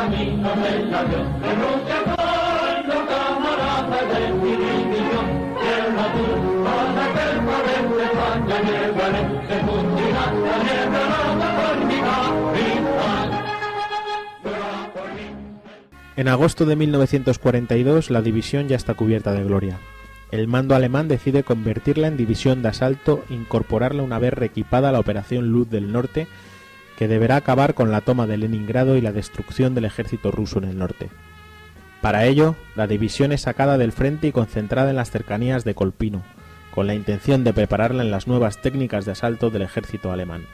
camino del avión, de lucha con los camaradas de mi división. Tierra azul, con aquel poder de España llegaré, se fundirá la negra por mi capitán. En agosto de 1942 la división ya está cubierta de gloria. El mando alemán decide convertirla en división de asalto e incorporarla una vez reequipada a la Operación Luz del Norte, que deberá acabar con la toma de Leningrado y la destrucción del ejército ruso en el norte. Para ello, la división es sacada del frente y concentrada en las cercanías de Colpino, con la intención de prepararla en las nuevas técnicas de asalto del ejército alemán.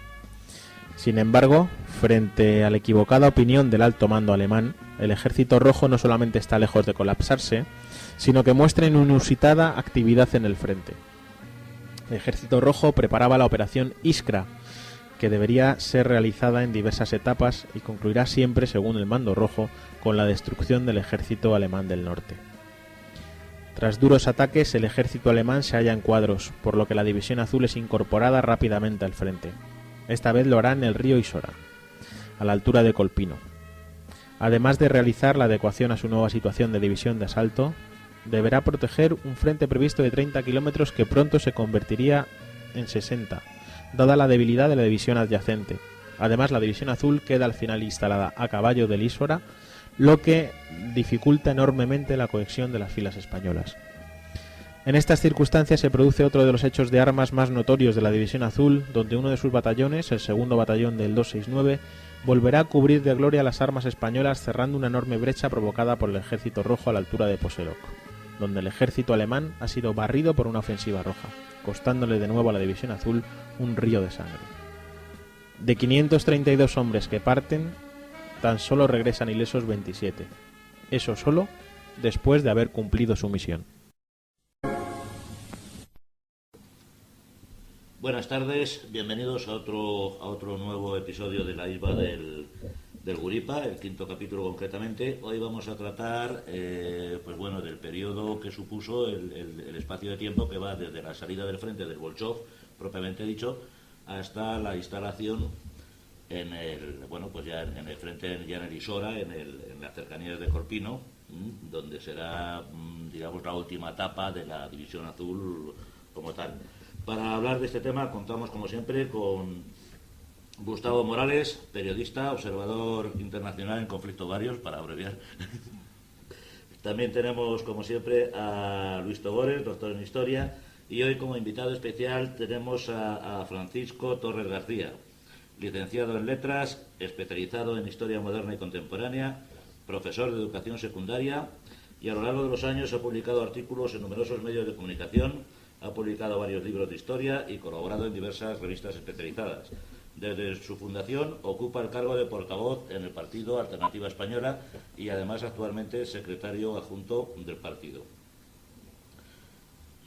Sin embargo, frente a la equivocada opinión del alto mando alemán, el ejército rojo no solamente está lejos de colapsarse, sino que muestra una inusitada actividad en el frente. El ejército rojo preparaba la operación Iskra, que debería ser realizada en diversas etapas y concluirá siempre, según el mando rojo, con la destrucción del ejército alemán del norte. Tras duros ataques, el ejército alemán se halla en cuadros, por lo que la división azul es incorporada rápidamente al frente. Esta vez lo hará en el río Isora, a la altura de Colpino. Además de realizar la adecuación a su nueva situación de división de asalto, deberá proteger un frente previsto de 30 kilómetros que pronto se convertiría en 60, dada la debilidad de la división adyacente. Además, la división azul queda al final instalada a caballo del Isora, lo que dificulta enormemente la cohesión de las filas españolas. En estas circunstancias se produce otro de los hechos de armas más notorios de la División Azul, donde uno de sus batallones, el segundo batallón del 269, volverá a cubrir de gloria las armas españolas, cerrando una enorme brecha provocada por el ejército rojo a la altura de Poseroc, donde el ejército alemán ha sido barrido por una ofensiva roja, costándole de nuevo a la División Azul un río de sangre. De 532 hombres que parten, tan solo regresan ilesos 27. Eso solo después de haber cumplido su misión. Buenas tardes, bienvenidos a otro nuevo episodio de la isla del Guripa, el quinto capítulo concretamente. Hoy vamos a tratar del periodo que supuso el espacio de tiempo que va desde la salida del frente del Bolshov, propiamente dicho, hasta la instalación en el frente, ya en el Isora, en las cercanías de Colpino, donde será, digamos, la última etapa de la División Azul como tal. Para hablar de este tema contamos, como siempre, con Gustavo Morales, periodista, observador internacional en conflictos varios, para abreviar. También tenemos, como siempre, a Luis Togores, doctor en Historia, y hoy como invitado especial tenemos a Francisco Torres García, licenciado en Letras, especializado en Historia Moderna y Contemporánea, profesor de Educación Secundaria, y a lo largo de los años ha publicado artículos en numerosos medios de comunicación. Ha publicado varios libros de historia y colaborado en diversas revistas especializadas. Desde su fundación ocupa el cargo de portavoz en el partido Alternativa Española y además actualmente es secretario adjunto del partido.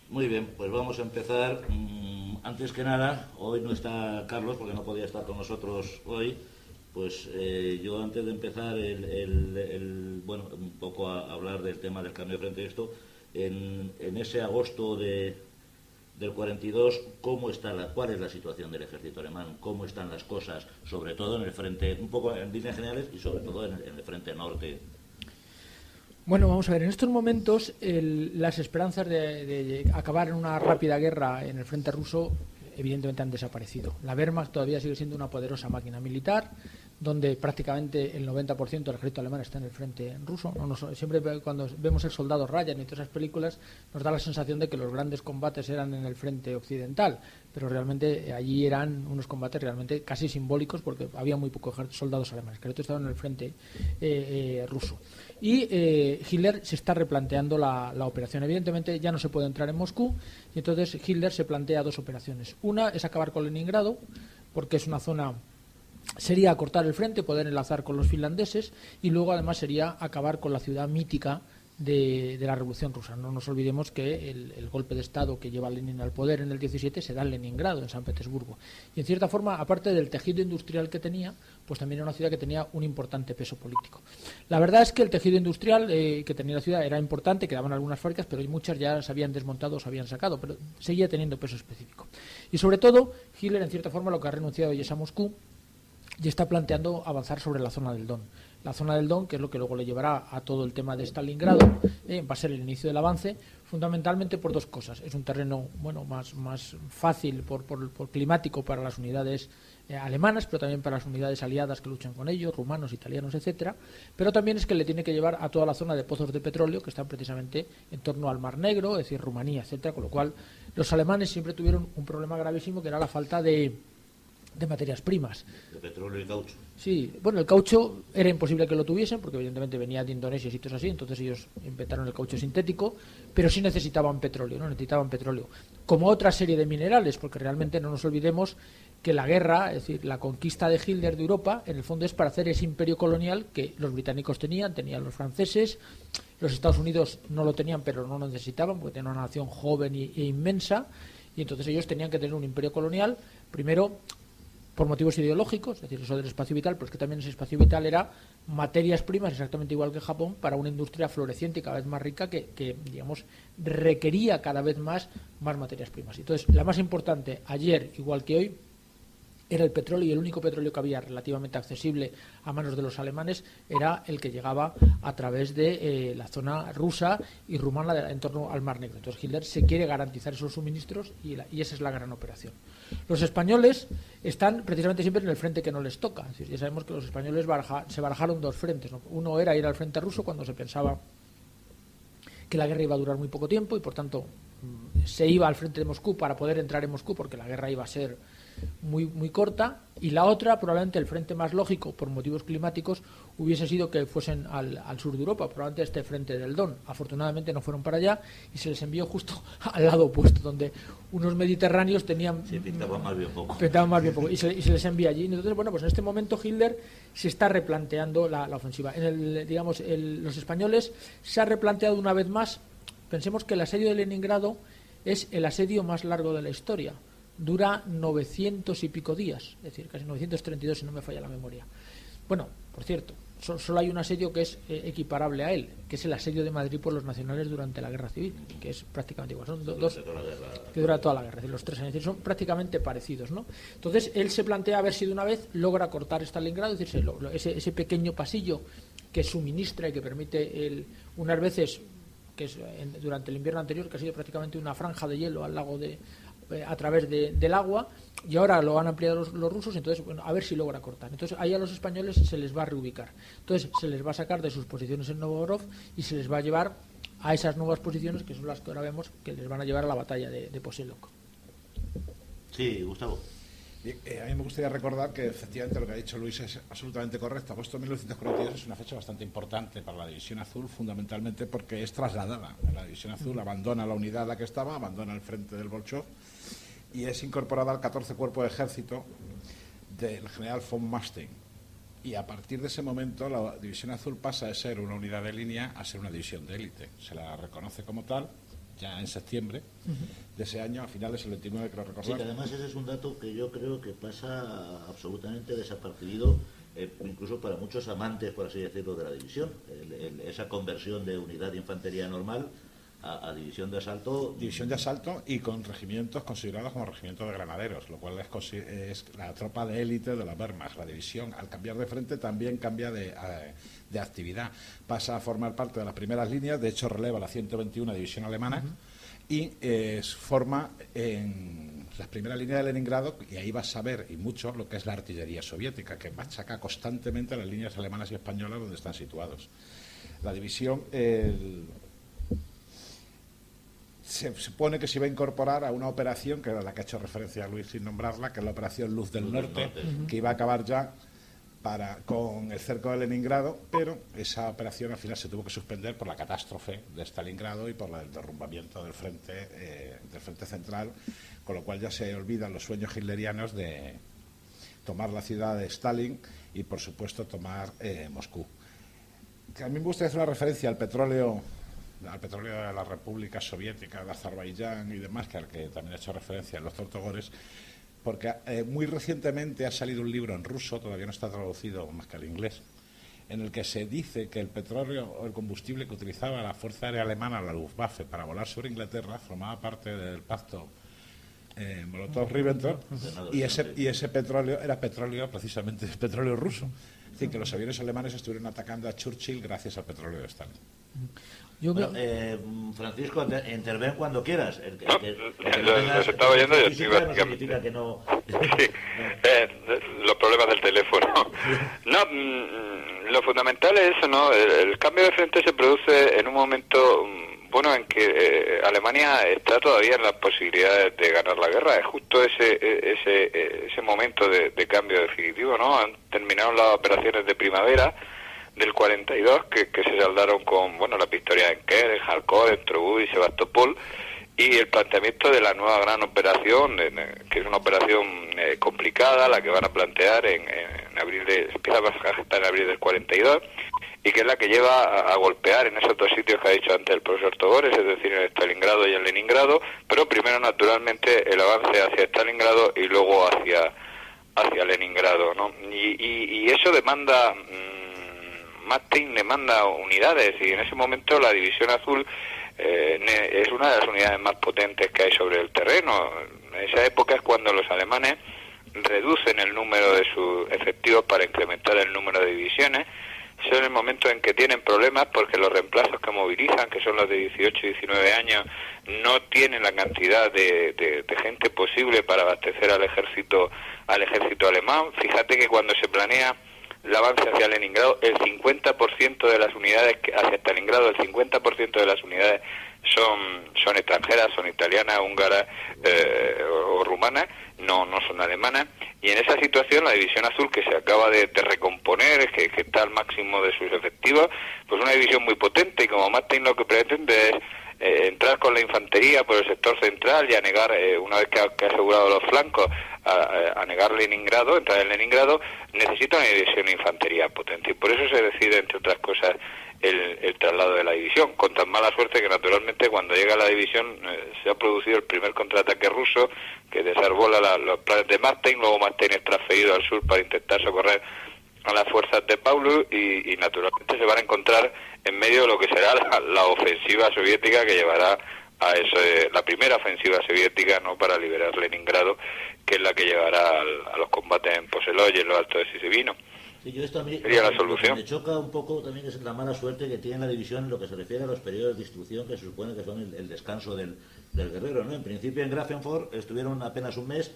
Muy bien, pues vamos a empezar. Antes que nada, hoy no está Carlos porque no podía estar con nosotros hoy. Pues yo antes de empezar un poco a hablar del tema del cambio de frente de esto, en ese agosto del 42, ¿cuál es la situación del ejército alemán? ¿Cómo están las cosas, sobre todo en el frente, un poco en líneas generales y sobre todo en el frente norte? Bueno, vamos a ver, en estos momentos las esperanzas de acabar en una rápida guerra en el frente ruso evidentemente han desaparecido. La Wehrmacht todavía sigue siendo una poderosa máquina militar, donde prácticamente el 90% del ejército alemán está en el frente ruso. Siempre cuando vemos el soldado Ryan y todas esas películas nos da la sensación de que los grandes combates eran en el frente occidental, pero realmente allí eran unos combates realmente casi simbólicos porque había muy pocos soldados alemanes, que el otro estaba en el frente ruso. Y Hitler se está replanteando la operación. Evidentemente ya no se puede entrar en Moscú y entonces Hitler se plantea dos operaciones. Una es acabar con Leningrado, porque es una zona... Sería acortar el frente, poder enlazar con los finlandeses y luego además sería acabar con la ciudad mítica de la Revolución Rusa. No nos olvidemos que el golpe de Estado que lleva Lenin al poder en el 17 se da en Leningrado, en San Petersburgo. Y en cierta forma, aparte del tejido industrial que tenía, pues también era una ciudad que tenía un importante peso político. La verdad es que el tejido industrial que tenía la ciudad era importante, quedaban algunas fábricas, pero muchas ya se habían desmontado o se habían sacado, pero seguía teniendo peso específico. Y sobre todo, Hitler en cierta forma lo que ha renunciado ya es a Moscú, y está planteando avanzar sobre la zona del Don. la zona del Don, que es lo que luego le llevará a todo el tema de Stalingrado, va a ser el inicio del avance, fundamentalmente por dos cosas. Es un terreno más fácil por climático para las unidades alemanas, pero también para las unidades aliadas que luchan con ellos, rumanos, italianos, etcétera. Pero también es que le tiene que llevar a toda la zona de pozos de petróleo que están precisamente en torno al Mar Negro, es decir, Rumanía, etcétera, con lo cual los alemanes siempre tuvieron un problema gravísimo, que era la falta de materias primas. De petróleo y caucho. Sí, bueno, el caucho era imposible que lo tuviesen porque evidentemente venía de Indonesia y sitios así, entonces ellos inventaron el caucho sintético, pero sí necesitaban petróleo, ¿no? Necesitaban petróleo, como otra serie de minerales, porque realmente no nos olvidemos que la guerra, es decir, la conquista de Hitler de Europa, en el fondo es para hacer ese imperio colonial que los británicos tenían los franceses, los Estados Unidos no lo tenían, pero no lo necesitaban porque tenían una nación joven e inmensa, y entonces ellos tenían que tener un imperio colonial, primero por motivos ideológicos, es decir, eso del espacio vital, pero es que también ese espacio vital era materias primas, exactamente igual que Japón, para una industria floreciente y cada vez más rica que digamos, requería cada vez más materias primas. Entonces, la más importante, ayer, igual que hoy, era el petróleo, y el único petróleo que había relativamente accesible a manos de los alemanes era el que llegaba a través de la zona rusa y rumana en torno al Mar Negro. Entonces Hitler se quiere garantizar esos suministros y esa es la gran operación. Los españoles están precisamente siempre en el frente que no les toca. Es decir, ya sabemos que los españoles se barajaron dos frentes, ¿no? Uno era ir al frente ruso cuando se pensaba que la guerra iba a durar muy poco tiempo y por tanto se iba al frente de Moscú para poder entrar en Moscú porque la guerra iba a ser muy corta, y la otra, probablemente el frente más lógico por motivos climáticos, hubiese sido que fuesen al sur de Europa, probablemente este frente del Don. Afortunadamente no fueron para allá y se les envió justo al lado opuesto, donde unos mediterráneos tenían... Sí, pintaban más bien poco. Y se les envía allí. Entonces, bueno, pues en este momento Hitler se está replanteando la ofensiva. Los españoles se ha replanteado una vez más. Pensemos que el asedio de Leningrado es el asedio más largo de la historia. Dura 900 y pico días, es decir, casi 932 si no me falla la memoria. Bueno, por cierto, solo hay un asedio que es equiparable a él, que es el asedio de Madrid por los nacionales durante la Guerra Civil, que es prácticamente igual. Son dos que dura toda la guerra, es decir, los 3 años, es decir, son prácticamente parecidos, ¿no? Entonces, él se plantea a ver si de una vez logra cortar Stalingrado, es decir, ese pequeño pasillo que suministra y que permite unas veces, que es durante el invierno anterior, que ha sido prácticamente una franja de hielo al lago a través del agua, y ahora lo han ampliado los rusos, entonces bueno, a ver si logra cortar. Entonces ahí a los españoles se les va a reubicar, entonces se les va a sacar de sus posiciones en Novgorod y se les va a llevar a esas nuevas posiciones que son las que ahora vemos que les van a llevar a la batalla de Posilok. Sí, Gustavo. A mí me gustaría recordar que efectivamente lo que ha dicho Luis es absolutamente correcto. Agosto de 1942 es una fecha bastante importante para la División Azul, fundamentalmente porque es trasladada. La División Azul abandona la unidad en la que estaba, abandona el frente del Bolshoi y es incorporada al 14 Cuerpo de Ejército del general von Manstein. Y a partir de ese momento la División Azul pasa de ser una unidad de línea a ser una división de élite. Se la reconoce como tal ya en septiembre de ese año, a finales del 29, creo recordar. Sí, que además ese es un dato que yo creo que pasa absolutamente desapercibido, incluso para muchos amantes, por así decirlo, de la división. Esa conversión de unidad de infantería normal a división de asalto. División de asalto y con regimientos considerados como regimientos de granaderos, lo cual es la tropa de élite de la Wehrmacht. La división, al cambiar de frente, también cambia de actividad. Pasa a formar parte de las primeras líneas, de hecho releva la 121 División Alemana y forma en las primeras líneas de Leningrado, y ahí vas a ver, y mucho, lo que es la artillería soviética, que machaca constantemente las líneas alemanas y españolas donde están situados. La división... Se supone que se iba a incorporar a una operación, que era la que ha hecho referencia a Luis sin nombrarla, que es la operación Luz del Norte, que iba a acabar ya con el cerco de Leningrado, pero esa operación al final se tuvo que suspender por la catástrofe de Stalingrado y por el derrumbamiento del frente central, con lo cual ya se olvidan los sueños hitlerianos de tomar la ciudad de Stalin y, por supuesto, tomar Moscú. Que a mí me gusta hacer una referencia al petróleo de la República Soviética, de Azerbaiyán y demás, que al que también he hecho referencia en los Tortogores, porque muy recientemente ha salido un libro en ruso, todavía no está traducido más que al inglés, en el que se dice que el petróleo o el combustible que utilizaba la Fuerza Aérea Alemana, la Luftwaffe, para volar sobre Inglaterra, formaba parte del pacto Molotov-Ribbentrop, y ese petróleo era petróleo, precisamente petróleo ruso. decir, que los aviones alemanes estuvieron atacando a Churchill gracias al petróleo de Stalin. Yo Bueno, creo- Francisco, interven cuando quieras. Los estaba oyendo y física estoy no significa que no... Sí, los problemas del teléfono. No, lo fundamental es eso, ¿no? El cambio de frente se produce en un momento, bueno, en que Alemania está todavía en las posibilidades de ganar la guerra. Es justo ese momento de cambio definitivo, ¿no? Han terminado las operaciones de primavera del 42 que se saldaron con, bueno, las victorias en Kiev, en Kharkov, en Trubut y Sebastopol, y el planteamiento de la nueva gran operación, que es una operación complicada, la que van a plantear en abril se empieza a gestar en abril del 42, y que es la que lleva a golpear en esos dos sitios que ha dicho antes el profesor Togores, es decir, en Stalingrado y en Leningrado, pero primero naturalmente el avance hacia Stalingrado y luego hacia Leningrado, ¿no? Y eso demanda... Manstein le manda unidades, y en ese momento la División Azul es una de las unidades más potentes que hay sobre el terreno. En esa época es cuando los alemanes reducen el número de sus efectivos para incrementar el número de divisiones. Es el momento en que tienen problemas porque los reemplazos que movilizan, que son los de 18 y 19 años, no tienen la cantidad de gente posible para abastecer al ejército alemán. Fíjate que cuando se planea el avance hacia Leningrado, el 50% de las unidades hacia Stalingrado, el 50% de las unidades son extranjeras, son italianas, húngaras o rumanas, no son alemanas. Y en esa situación la División Azul, que se acaba de recomponer, que está al máximo de sus efectivos, pues una división muy potente, y como Manstein lo que pretende es entrar con la infantería por el sector central y anegar, una vez que ha asegurado los flancos, anegar Leningrado, entrar en Leningrado, necesita una división de infantería potente, y por eso se decide, entre otras cosas, el traslado de la división, con tan mala suerte que naturalmente cuando llega la división se ha producido el primer contraataque ruso que desarbola los planes de Manstein. Luego Manstein es transferido al sur para intentar socorrer a las fuerzas de Paulus, y naturalmente se van a encontrar en medio de lo que será la ofensiva soviética que llevará a eso, la primera ofensiva soviética, no, para liberar Leningrado, que es la que llevará a los combates en Poseloy y en los altos de Sisibino. Sí, yo esto a mí, Sería la lo que solución. me choca un poco también es la mala suerte que tiene la división en lo que se refiere a los periodos de instrucción, que se supone que son el descanso del guerrero, ¿no? En principio en Grafenfurt estuvieron apenas un mes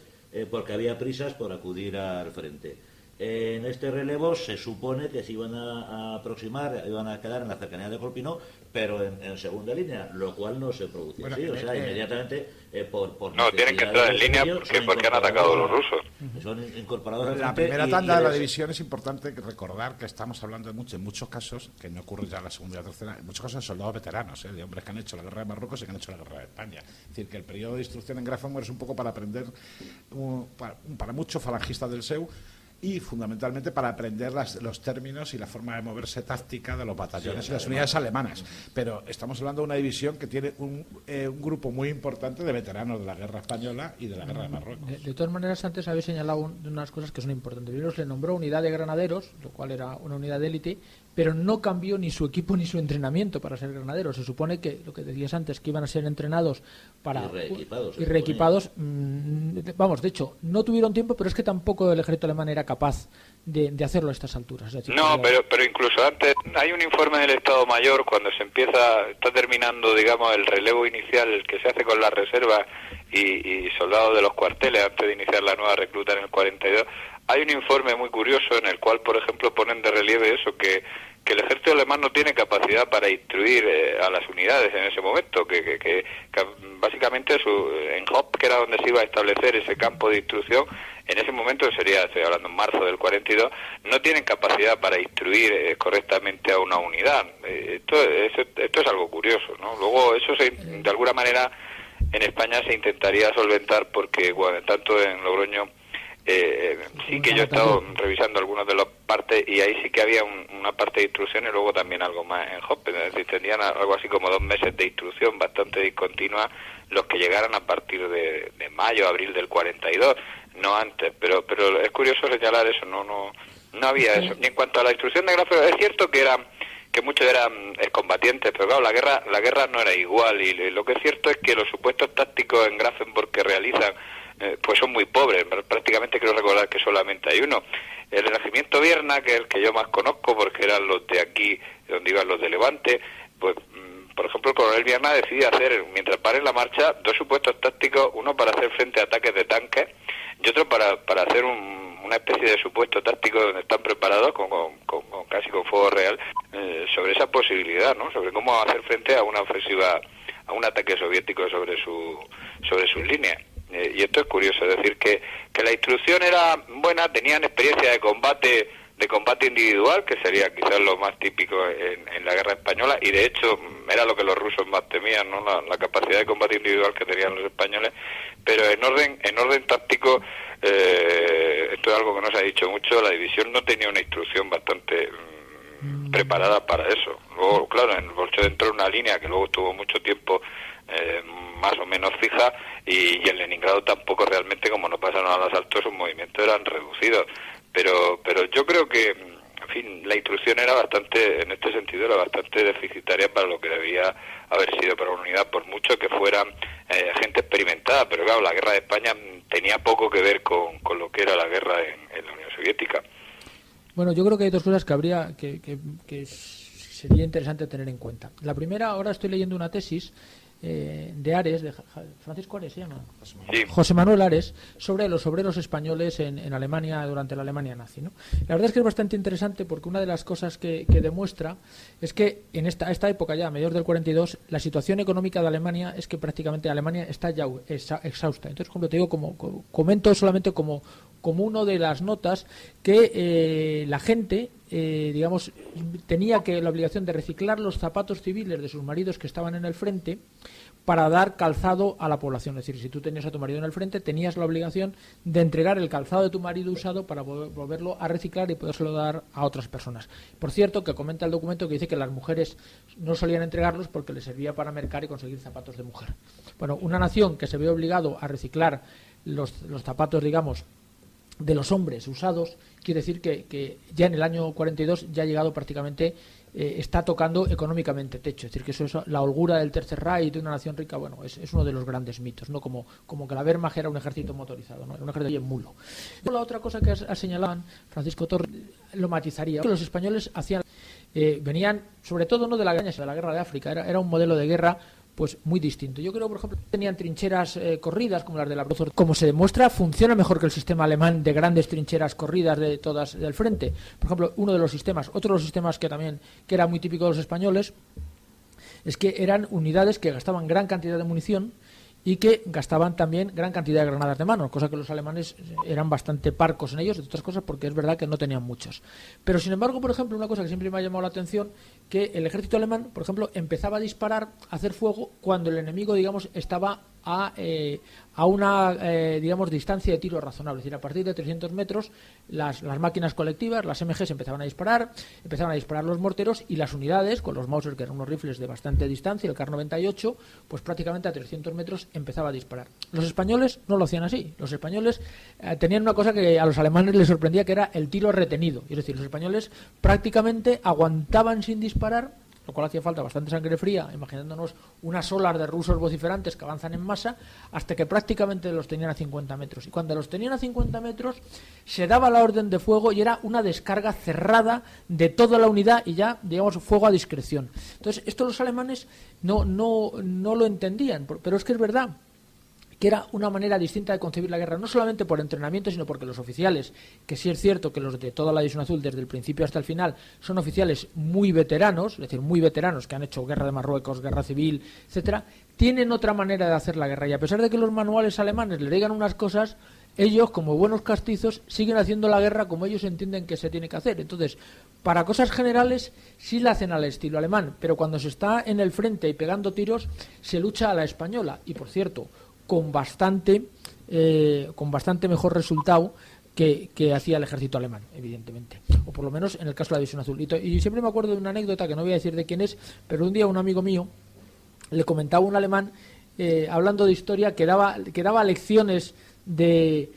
porque había prisas por acudir al frente. En este relevo se supone que se iban a aproximar, iban a quedar en la cercanía de Colpino, pero en segunda línea, lo cual no se produce así. O sea, inmediatamente por no, tienen que entrar en línea porque han atacado los rusos. Son incorporados al La frente primera y tanda de la división es importante recordar que estamos hablando en muchos casos, que no ocurre ya en la segunda y la tercera, en muchos casos de soldados veteranos, de hombres que han hecho la guerra de Marruecos y que han hecho la guerra de España. Es decir, que el periodo de instrucción en Grafenwöhr es un poco para aprender, para muchos falangistas del SEU, y fundamentalmente para aprender los términos y la forma de moverse táctica de los batallones y las unidades alemanas. Pero estamos hablando de una división que tiene un grupo muy importante de veteranos de la guerra española y de la guerra de Marruecos. De todas maneras, antes habéis señalado unas cosas que son importantes. Primero se le nombró unidad de granaderos, lo cual era una unidad de élite, pero no cambió ni su equipo ni su entrenamiento para ser granaderos. Se supone que, lo que decías antes, que iban a ser entrenados para y reequipados. Vamos, de hecho, no tuvieron tiempo, pero es que tampoco el ejército alemán era capaz de hacerlo a estas alturas. Es decir, No, pero incluso antes hay un informe del Estado Mayor cuando está terminando, digamos, el relevo inicial, el que se hace con las reservas y soldados de los cuarteles antes de iniciar la nueva recluta en el 42. Hay un informe muy curioso en el cual, por ejemplo, ponen de relieve eso, que el ejército alemán no tiene capacidad para instruir a las unidades en ese momento, que básicamente en Hope, que era donde se iba a establecer ese campo de instrucción, en ese momento estoy hablando en marzo del 42, no tienen capacidad para instruir correctamente a una unidad. Esto es algo curioso, ¿no? Luego eso de alguna manera en España se intentaría solventar porque tanto en Logroño sí que yo he estado revisando algunas de las partes y ahí sí que había una parte de instrucción y luego también algo más en Hoppe, es decir, tendrían algo así como 2 meses de instrucción bastante discontinua los que llegaran a partir de mayo, abril del 42, no antes, pero es curioso señalar eso, no había eso. Y en cuanto a la instrucción de Grafenwöhr, es cierto que muchos eran excombatientes, pero claro, la guerra no era igual, y lo que es cierto es que los supuestos tácticos en Grafenwöhr que realizan pues son muy pobres, prácticamente quiero recordar que solamente hay uno. El regimiento Vierna, que es el que yo más conozco, porque eran los de aquí, donde iban los de Levante, pues, por ejemplo, el coronel Vierna decide hacer, mientras paren la marcha, 2 supuestos tácticos, uno para hacer frente a ataques de tanques y otro para hacer una especie de supuesto táctico donde están preparados casi con fuego real sobre esa posibilidad, ¿no? Sobre cómo hacer frente a una ofensiva, a un ataque soviético sobre sus líneas. Y esto es curioso, es decir, que la instrucción era buena, tenían experiencia de combate individual, que sería quizás lo más típico en la guerra española, y de hecho era lo que los rusos más temían, ¿no? La capacidad de combate individual que tenían los españoles, pero en orden táctico, esto es algo que no se ha dicho mucho, la división no tenía una instrucción bastante preparada para eso. Luego, claro, en el Bolshoi entró una línea que luego estuvo mucho tiempo más o menos fija, y en Leningrado tampoco realmente, como no pasaron al asalto, sus movimientos eran reducidos. Pero yo creo que, en fin, la instrucción era bastante, en este sentido, era bastante deficitaria para lo que debía haber sido para una unidad, por mucho que fueran gente experimentada. Pero claro, la guerra de España tenía poco que ver con lo que era la guerra en la Unión Soviética. Bueno, yo creo que hay 2 cosas que habría que sería interesante tener en cuenta. La primera, ahora estoy leyendo una tesis de Ares, de Francisco Ares se llama, Sí. José Manuel Ares, sobre los obreros españoles en Alemania durante la Alemania nazi, ¿no? La verdad es que es bastante interesante, porque una de las cosas que demuestra es que en esta época ya, a mediados del 42, la situación económica de Alemania es que prácticamente Alemania está ya exhausta. Entonces, como te digo, comento solamente como uno de las notas que la gente, digamos, tenía la obligación de reciclar los zapatos civiles de sus maridos que estaban en el frente para dar calzado a la población. Es decir, si tú tenías a tu marido en el frente, tenías la obligación de entregar el calzado de tu marido usado para volverlo a reciclar y podérselo dar a otras personas. Por cierto, que comenta el documento que dice que las mujeres no solían entregarlos porque les servía para mercar y conseguir zapatos de mujer. Bueno, una nación que se ve obligado a reciclar los zapatos, digamos, de los hombres usados, quiere decir que ya en el año 42 ya ha llegado prácticamente, está tocando económicamente techo. Es decir, que eso es la holgura del Tercer Reich, de una nación rica. Bueno, es uno de los grandes mitos, ¿no? Como que la Wehrmacht era un ejército motorizado, ¿no? Era un ejército en mulo. La otra cosa que señalaban Francisco Torres, lo matizaría, que los españoles hacían, venían sobre todo no de la guerra de África, era un modelo de guerra pues muy distinto. Yo creo, por ejemplo, tenían trincheras corridas como las de la Brozor. Como se demuestra, funciona mejor que el sistema alemán de grandes trincheras corridas de todas del frente. Por ejemplo, otro de los sistemas que era muy típico de los españoles, es que eran unidades que gastaban gran cantidad de munición y que gastaban también gran cantidad de granadas de mano, cosa que los alemanes eran bastante parcos en ellos, de otras cosas, porque es verdad que no tenían muchos. Pero sin embargo, por ejemplo, una cosa que siempre me ha llamado la atención, que el ejército alemán, por ejemplo, empezaba a disparar, a hacer fuego cuando el enemigo, digamos, estaba a una digamos, distancia de tiro razonable. Es decir, a partir de 300 metros las máquinas colectivas, las MGs, empezaban a disparar los morteros, y las unidades con los Mauser, que eran unos rifles de bastante distancia, el Kar-98, pues prácticamente a 300 metros empezaba a disparar. Los españoles no lo hacían así. Los españoles tenían una cosa que a los alemanes les sorprendía, que era el tiro retenido. Es decir, los españoles prácticamente aguantaban sin disparar, lo cual hacía falta bastante sangre fría, imaginándonos unas olas de rusos vociferantes que avanzan en masa, hasta que prácticamente los tenían a 50 metros. Y cuando los tenían a 50 metros, se daba la orden de fuego y era una descarga cerrada de toda la unidad y ya, digamos, fuego a discreción. Entonces, esto los alemanes no lo entendían, pero es que es verdad que era una manera distinta de concebir la guerra, no solamente por entrenamiento, sino porque los oficiales, que sí es cierto que los de toda la División Azul, desde el principio hasta el final, son oficiales muy veteranos, es decir, muy veteranos, que han hecho guerra de Marruecos, guerra civil, etcétera, tienen otra manera de hacer la guerra, y a pesar de que los manuales alemanes les digan unas cosas, ellos, como buenos castizos, siguen haciendo la guerra como ellos entienden que se tiene que hacer. Entonces, para cosas generales sí la hacen al estilo alemán, pero cuando se está en el frente y pegando tiros, se lucha a la española, y por cierto, con bastante mejor resultado que hacía el ejército alemán, evidentemente, o por lo menos en el caso de la División Azul. Y siempre me acuerdo de una anécdota que no voy a decir de quién es, pero un día un amigo mío le comentaba a un alemán, hablando de historia, que daba lecciones de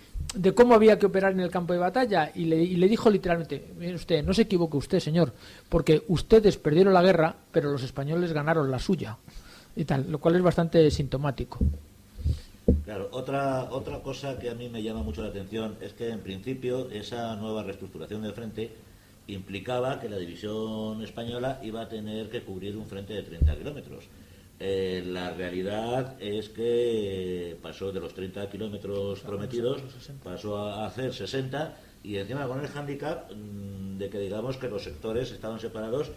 cómo había que operar en el campo de batalla, y le dijo literalmente: mire usted, no se equivoque usted, señor, porque ustedes perdieron la guerra, pero los españoles ganaron la suya, y tal, lo cual es bastante sintomático. Claro, otra cosa que a mí me llama mucho la atención es que en principio esa nueva reestructuración del frente implicaba que la división española iba a tener que cubrir un frente de 30 kilómetros. La realidad es que pasó de los 30 kilómetros prometidos, pasó a hacer 60, y encima con el hándicap de que digamos que los sectores estaban separados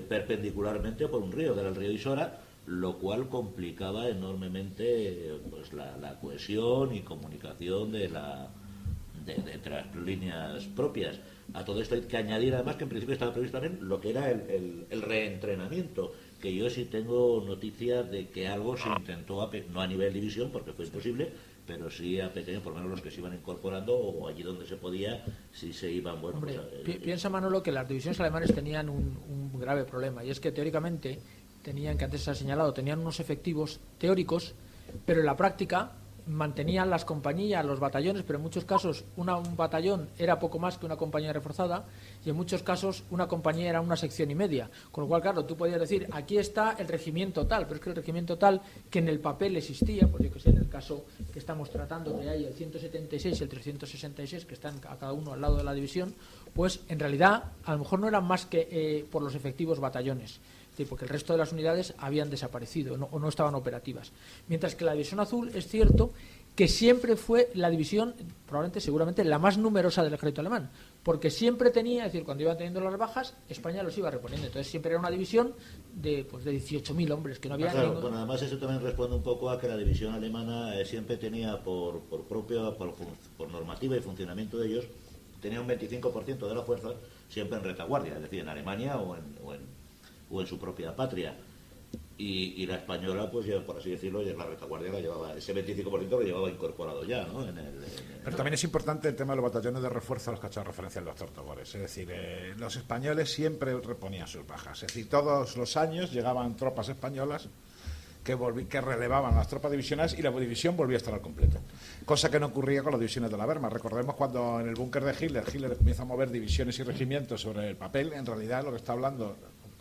perpendicularmente por un río, que era el río Isora, lo cual complicaba enormemente pues la cohesión y comunicación de las líneas propias. A todo esto hay que añadir además que en principio estaba previsto también lo que era el reentrenamiento, que yo sí tengo noticias de que algo se intentó, no a nivel división porque fue imposible, pero sí a pequeño, por lo menos los que se iban incorporando o allí donde se podía, sí se iban. Bueno, Hombre, pues, piensa, Manolo, que las divisiones alemanes tenían un grave problema, y es que teóricamente tenían, que antes se ha señalado, tenían unos efectivos teóricos, pero en la práctica mantenían las compañías, los batallones, pero en muchos casos un batallón era poco más que una compañía reforzada, y en muchos casos una compañía era una sección y media, con lo cual, claro, tú podías decir, aquí está el regimiento tal, pero es que el regimiento tal, que en el papel existía, pues yo que sé, en el caso que estamos tratando, que hay el 176 y el 366, que están a cada uno al lado de la división, pues en realidad a lo mejor no eran más que por los efectivos batallones, porque el resto de las unidades habían desaparecido o no estaban operativas. Mientras que la división azul es cierto que siempre fue la división, probablemente, seguramente, la más numerosa del ejército alemán, porque siempre tenía, es decir, cuando iban teniendo las bajas, España los iba reponiendo. Entonces siempre era una división de 18.000 hombres, que no había claro, bueno, además eso también responde un poco a que la división alemana siempre tenía por normativa y funcionamiento de ellos, tenía un 25% de la fuerza siempre en retaguardia, es decir, en Alemania o en su propia patria, y la española, pues ya, por así decirlo, ya la retaguardia la llevaba, ese 25% lo llevaba incorporado ya, ¿no? Pero también es importante el tema de los batallones de refuerzo a los que ha hecho referencia el doctor Togores. Es decir, los españoles siempre reponían sus bajas, es decir, todos los años llegaban tropas españolas que relevaban a las tropas divisionales y la división volvía a estar al completo, cosa que no ocurría con las divisiones de la Wehrmacht. Recordemos cuando en el búnker de Hitler comienza a mover divisiones y regimientos sobre el papel, en realidad lo que está hablando,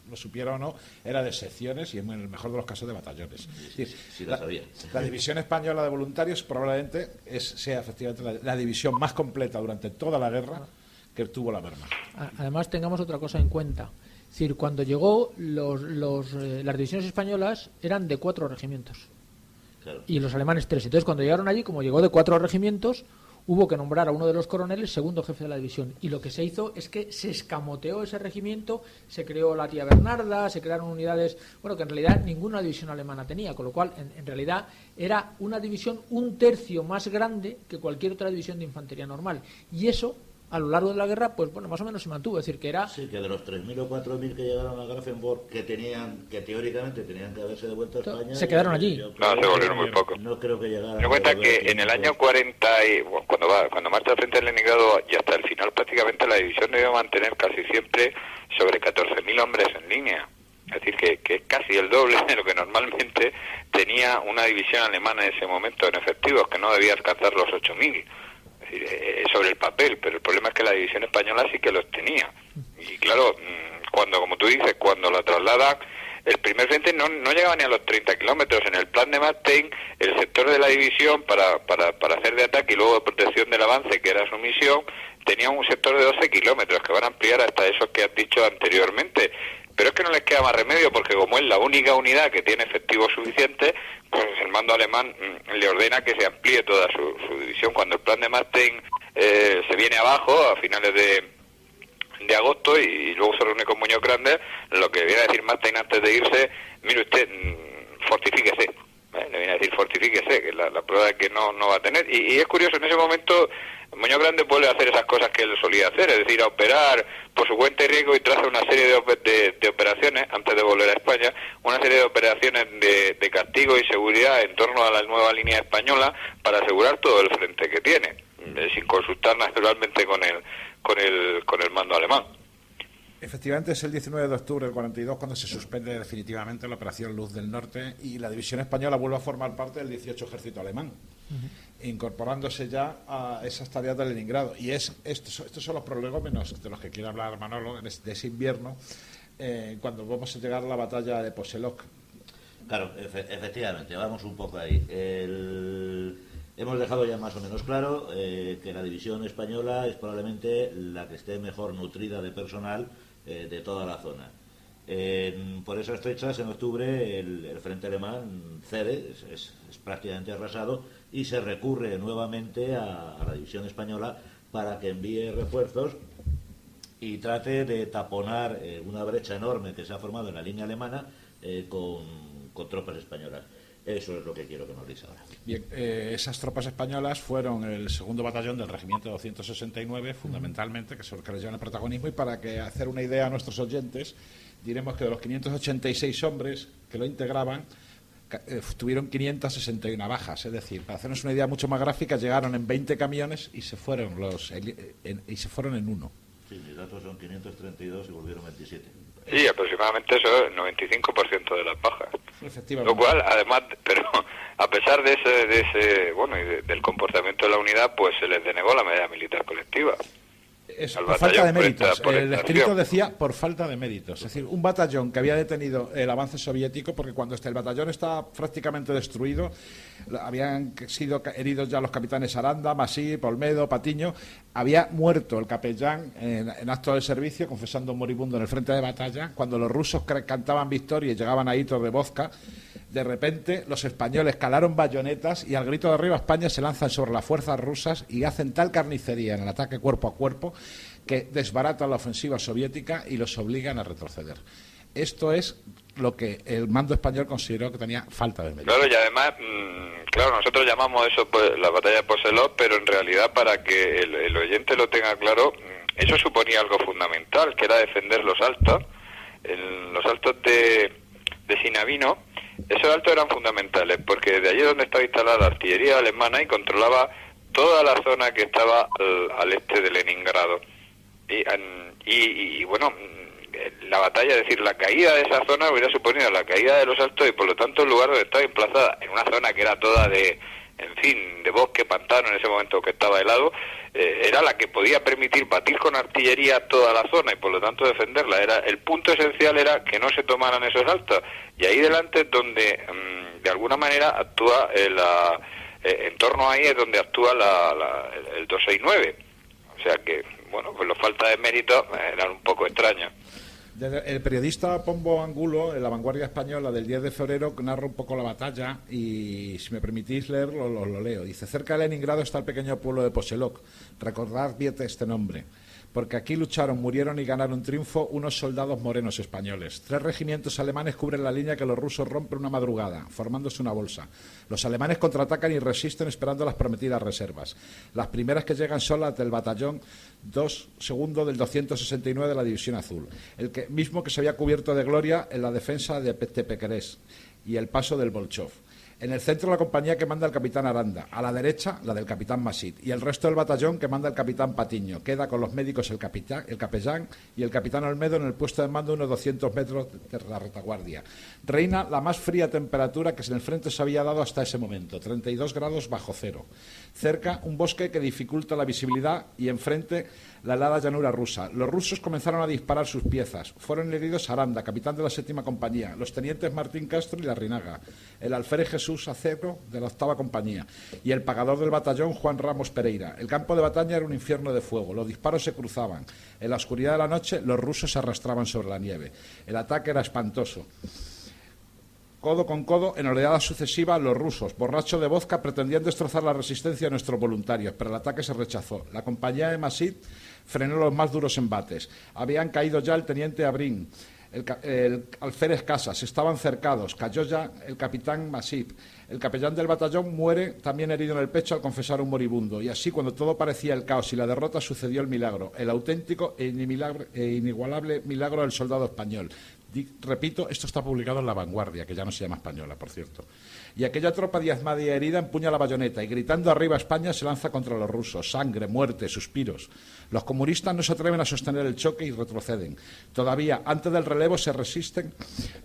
lo supiera o no, era de secciones y en el mejor de los casos de batallones. Sí, la sabía. La división española de voluntarios probablemente sea efectivamente la división más completa durante toda la guerra que tuvo la Wehrmacht. Además, tengamos otra cosa en cuenta. Es decir, cuando llegó, las divisiones españolas eran de 4 regimientos. Claro. Y los alemanes 3. Entonces, cuando llegaron allí, como llegó de 4 regimientos, hubo que nombrar a uno de los coroneles segundo jefe de la división. Y lo que se hizo es que se escamoteó ese regimiento, se creó la tía Bernarda, se crearon unidades, bueno, que en realidad ninguna división alemana tenía, con lo cual, en realidad, era una división 1/3 más grande que cualquier otra división de infantería normal. Y eso, a lo largo de la guerra, pues bueno, más o menos se mantuvo. Es decir, que era... Sí, que de los 3.000 o 4.000 que llegaron a Grafenborg, que teóricamente tenían que haberse devuelto a España... Se quedaron allí. No, se volvieron muy pocos. No creo que llegaran... Me cuenta que en el año 40, cuando marcha frente al Leningrado y hasta el final, prácticamente la división debió mantener casi siempre sobre 14.000 hombres en línea. Es decir, que es casi el doble de lo que normalmente tenía una división alemana en ese momento en efectivos, que no debía alcanzar los 8.000. Sobre el papel, pero el problema es que la división española sí que los tenía. Y claro, como tú dices, cuando la trasladan, el primer frente no llegaba ni a los 30 kilómetros. En el plan de Manstein, el sector de la división para hacer de ataque y luego de protección del avance, que era su misión, tenía un sector de 12 kilómetros que van a ampliar hasta esos que has dicho anteriormente. Pero es que no les queda más remedio, porque como es la única unidad que tiene efectivos suficientes, pues el mando alemán le ordena que se amplíe toda su división. Cuando el plan de Manstein se viene abajo a finales de agosto y luego se reúne con Muñoz Grandes, lo que viene a decir Manstein antes de irse, mire usted, fortifíquese. Le viene a decir fortifíquese, que la prueba de que no va a tener. Y es curioso, en ese momento Muñoz Grandes vuelve a hacer esas cosas que él solía hacer, es decir, a operar por su cuenta y riesgo, y traza una serie de operaciones, antes de volver a España, una serie de operaciones de castigo y seguridad en torno a la nueva línea española para asegurar todo el frente que tiene, sin consultar naturalmente con el mando alemán. Efectivamente, es el 19 de octubre del 42 cuando se suspende definitivamente la operación Luz del Norte y la división española vuelve a formar parte del 18 Ejército Alemán, incorporándose ya a esas tareas de Leningrado. Y estos son los prolegómenos de los que quiere hablar Manolo de ese invierno, cuando vamos a llegar a la batalla de Poselok. Claro, efectivamente, vamos un poco ahí. Hemos dejado ya más o menos claro que la división española es probablemente la que esté mejor nutrida de personal de toda la zona. Por esas fechas, en octubre, el frente alemán cede, es prácticamente arrasado, y se recurre nuevamente a la división española para que envíe refuerzos y trate de taponar una brecha enorme que se ha formado en la línea alemana con tropas españolas. Eso es lo que quiero que nos diga ahora. Bien, esas tropas españolas fueron el segundo batallón del regimiento 269, fundamentalmente, que son los que les llevan el protagonismo, y para que hacer una idea a nuestros oyentes, diremos que de los 586 hombres que lo integraban, tuvieron 561 bajas, es decir, para hacernos una idea mucho más gráfica, llegaron en 20 camiones y se fueron en uno. Sí, mis datos son 532 y volvieron 27. Sí, aproximadamente eso es el 95% de las bajas. Efectivamente. Lo cual, además, pero a pesar de ese y del comportamiento de la unidad, pues se les denegó la medalla militar colectiva. Es Al por falta de batallón, méritos. por El esta escrito acción. decía por falta de méritos. Es decir, un batallón que había detenido el avance soviético, porque cuando el batallón estaba prácticamente destruido, habían sido heridos ya los capitanes Aranda, Masip, Olmedo, Patiño, había muerto el capellán en acto de servicio, confesando un moribundo en el frente de batalla. Cuando los rusos cantaban victoria y llegaban a hitos de vodka, de repente los españoles calaron bayonetas y al grito de arriba España se lanzan sobre las fuerzas rusas y hacen tal carnicería en el ataque cuerpo a cuerpo que desbaratan la ofensiva soviética y los obligan a retroceder. Esto es lo que el mando español consideró que tenía falta de mérito. Claro, y además, nosotros llamamos eso pues, la batalla de Poselov, pero en realidad para que el oyente lo tenga claro, eso suponía algo fundamental, que era defender los altos, los altos de Sinavino. Esos altos eran fundamentales, porque de allí donde estaba instalada la artillería alemana y controlaba toda la zona que estaba al este de Leningrado. Y bueno, la batalla, es decir, la caída de esa zona hubiera suponido la caída de los altos y por lo tanto el lugar donde estaba emplazada, en una zona que era toda de bosque, pantano en ese momento que estaba helado, era la que podía permitir batir con artillería toda la zona y por lo tanto defenderla. El punto esencial era que no se tomaran esos altos y ahí delante es donde de alguna manera actúa en torno ahí es donde actúa el 269. O sea que, bueno, pues la falta de mérito eran un poco extraños. El periodista Pombo Angulo, en La Vanguardia Española del 10 de febrero, narra un poco la batalla y, si me permitís leerlo, lo leo. Dice: cerca de Leningrado está el pequeño pueblo de Poselok. Recordad bien este nombre, porque aquí lucharon, murieron y ganaron triunfo unos soldados morenos españoles. 3 regimientos alemanes cubren la línea que los rusos rompen una madrugada, formándose una bolsa. Los alemanes contraatacan y resisten esperando las prometidas reservas. Las primeras que llegan son las del batallón 2 segundo del 269 de la División Azul, mismo que se había cubierto de gloria en la defensa de Tepequerés y el paso del Bolchov. En el centro la compañía que manda el capitán Aranda, a la derecha la del capitán Masit y el resto del batallón que manda el capitán Patiño. Queda con los médicos el capellán y el capitán Olmedo en el puesto de mando unos 200 metros de la retaguardia. Reina la más fría temperatura que en el frente se había dado hasta ese momento, 32 grados bajo cero. Cerca un bosque que dificulta la visibilidad y enfrente la helada llanura rusa. Los rusos comenzaron a disparar sus piezas. Fueron heridos Aranda, capitán de la 7ª compañía, los tenientes Martín Castro y Larrinaga, el alférez Jesús Acero de la 8ª compañía y el pagador del batallón Juan Ramos Pereira. El campo de batalla era un infierno de fuego. Los disparos se cruzaban. En la oscuridad de la noche los rusos se arrastraban sobre la nieve. El ataque era espantoso. Codo con codo, en oleadas sucesivas, los rusos, borrachos de vodka, pretendían destrozar la resistencia de nuestros voluntarios, pero el ataque se rechazó. La compañía de Masit frenó los más duros embates. Habían caído ya el teniente Abrín, el alférez Casas, estaban cercados. Cayó ya el capitán Masip. El capellán del batallón muere también herido en el pecho al confesar un moribundo. Y así, cuando todo parecía el caos y la derrota, sucedió el milagro, el auténtico e inigualable milagro del soldado español. Repito, esto está publicado en La Vanguardia, que ya no se llama Española, por cierto. Y aquella tropa diezmada y herida empuña la bayoneta y, gritando arriba España, se lanza contra los rusos. Sangre, muerte, suspiros. Los comunistas no se atreven a sostener el choque y retroceden. Todavía, antes del relevo, se resisten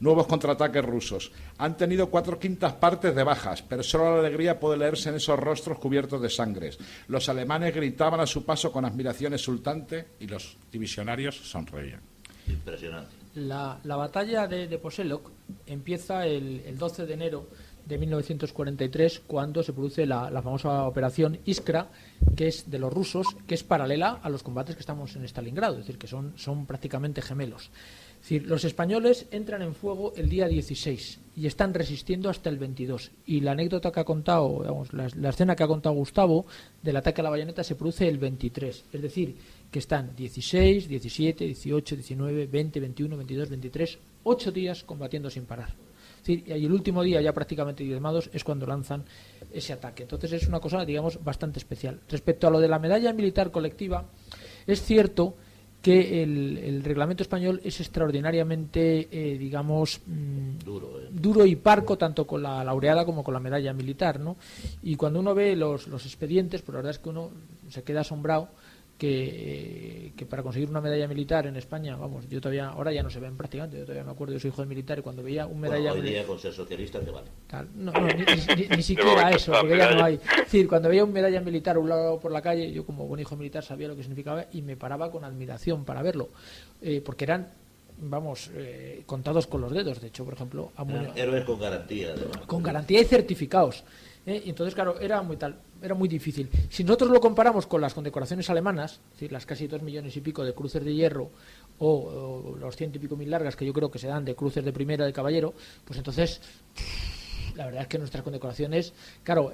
nuevos contraataques rusos. Han tenido 4/5 partes de bajas, pero solo la alegría puede leerse en esos rostros cubiertos de sangres. Los alemanes gritaban a su paso con admiración exultante y los divisionarios sonreían. Impresionante. La batalla de Poseloc empieza el 12 de enero de 1943, cuando se produce la famosa operación Iskra, que es de los rusos, que es paralela a los combates que estamos en Stalingrado, es decir, que son prácticamente gemelos. Es decir, los españoles entran en fuego el día 16 y están resistiendo hasta el 22. Y la anécdota que ha contado, vamos, la escena que ha contado Gustavo del ataque a la bayoneta se produce el 23. Es decir, que están 16, 17, 18, 19, 20, 21, 22, 23, 8 días combatiendo sin parar. Es decir, y el último día, ya prácticamente diezmados, es cuando lanzan ese ataque. Entonces es una cosa, digamos, bastante especial. Respecto a lo de la medalla militar colectiva, es cierto que el reglamento español es extraordinariamente, digamos, duro y parco, tanto con la laureada como con la medalla militar, ¿no? Y cuando uno ve los expedientes, pues la verdad es que uno se queda asombrado que para conseguir una medalla militar en España, vamos, yo todavía, ahora ya no se ven prácticamente, yo todavía me acuerdo, yo soy hijo de militar, y cuando veía un medalla hoy día con ser socialista te vale. No, ni siquiera eso, porque ya no hay. Es decir, cuando veía un medalla militar a un lado por la calle, yo como buen hijo militar sabía lo que significaba y me paraba con admiración para verlo, porque eran, vamos, contados con los dedos. De hecho, por ejemplo, héroes con garantía, además. Con garantía y certificados. Y entonces, claro, era muy difícil. Si nosotros lo comparamos con las condecoraciones alemanas, es decir, las casi 2 millones y pico de cruces de hierro o los 100 y pico mil largas que yo creo que se dan de cruces de primera de caballero, pues entonces la verdad es que nuestras condecoraciones, claro,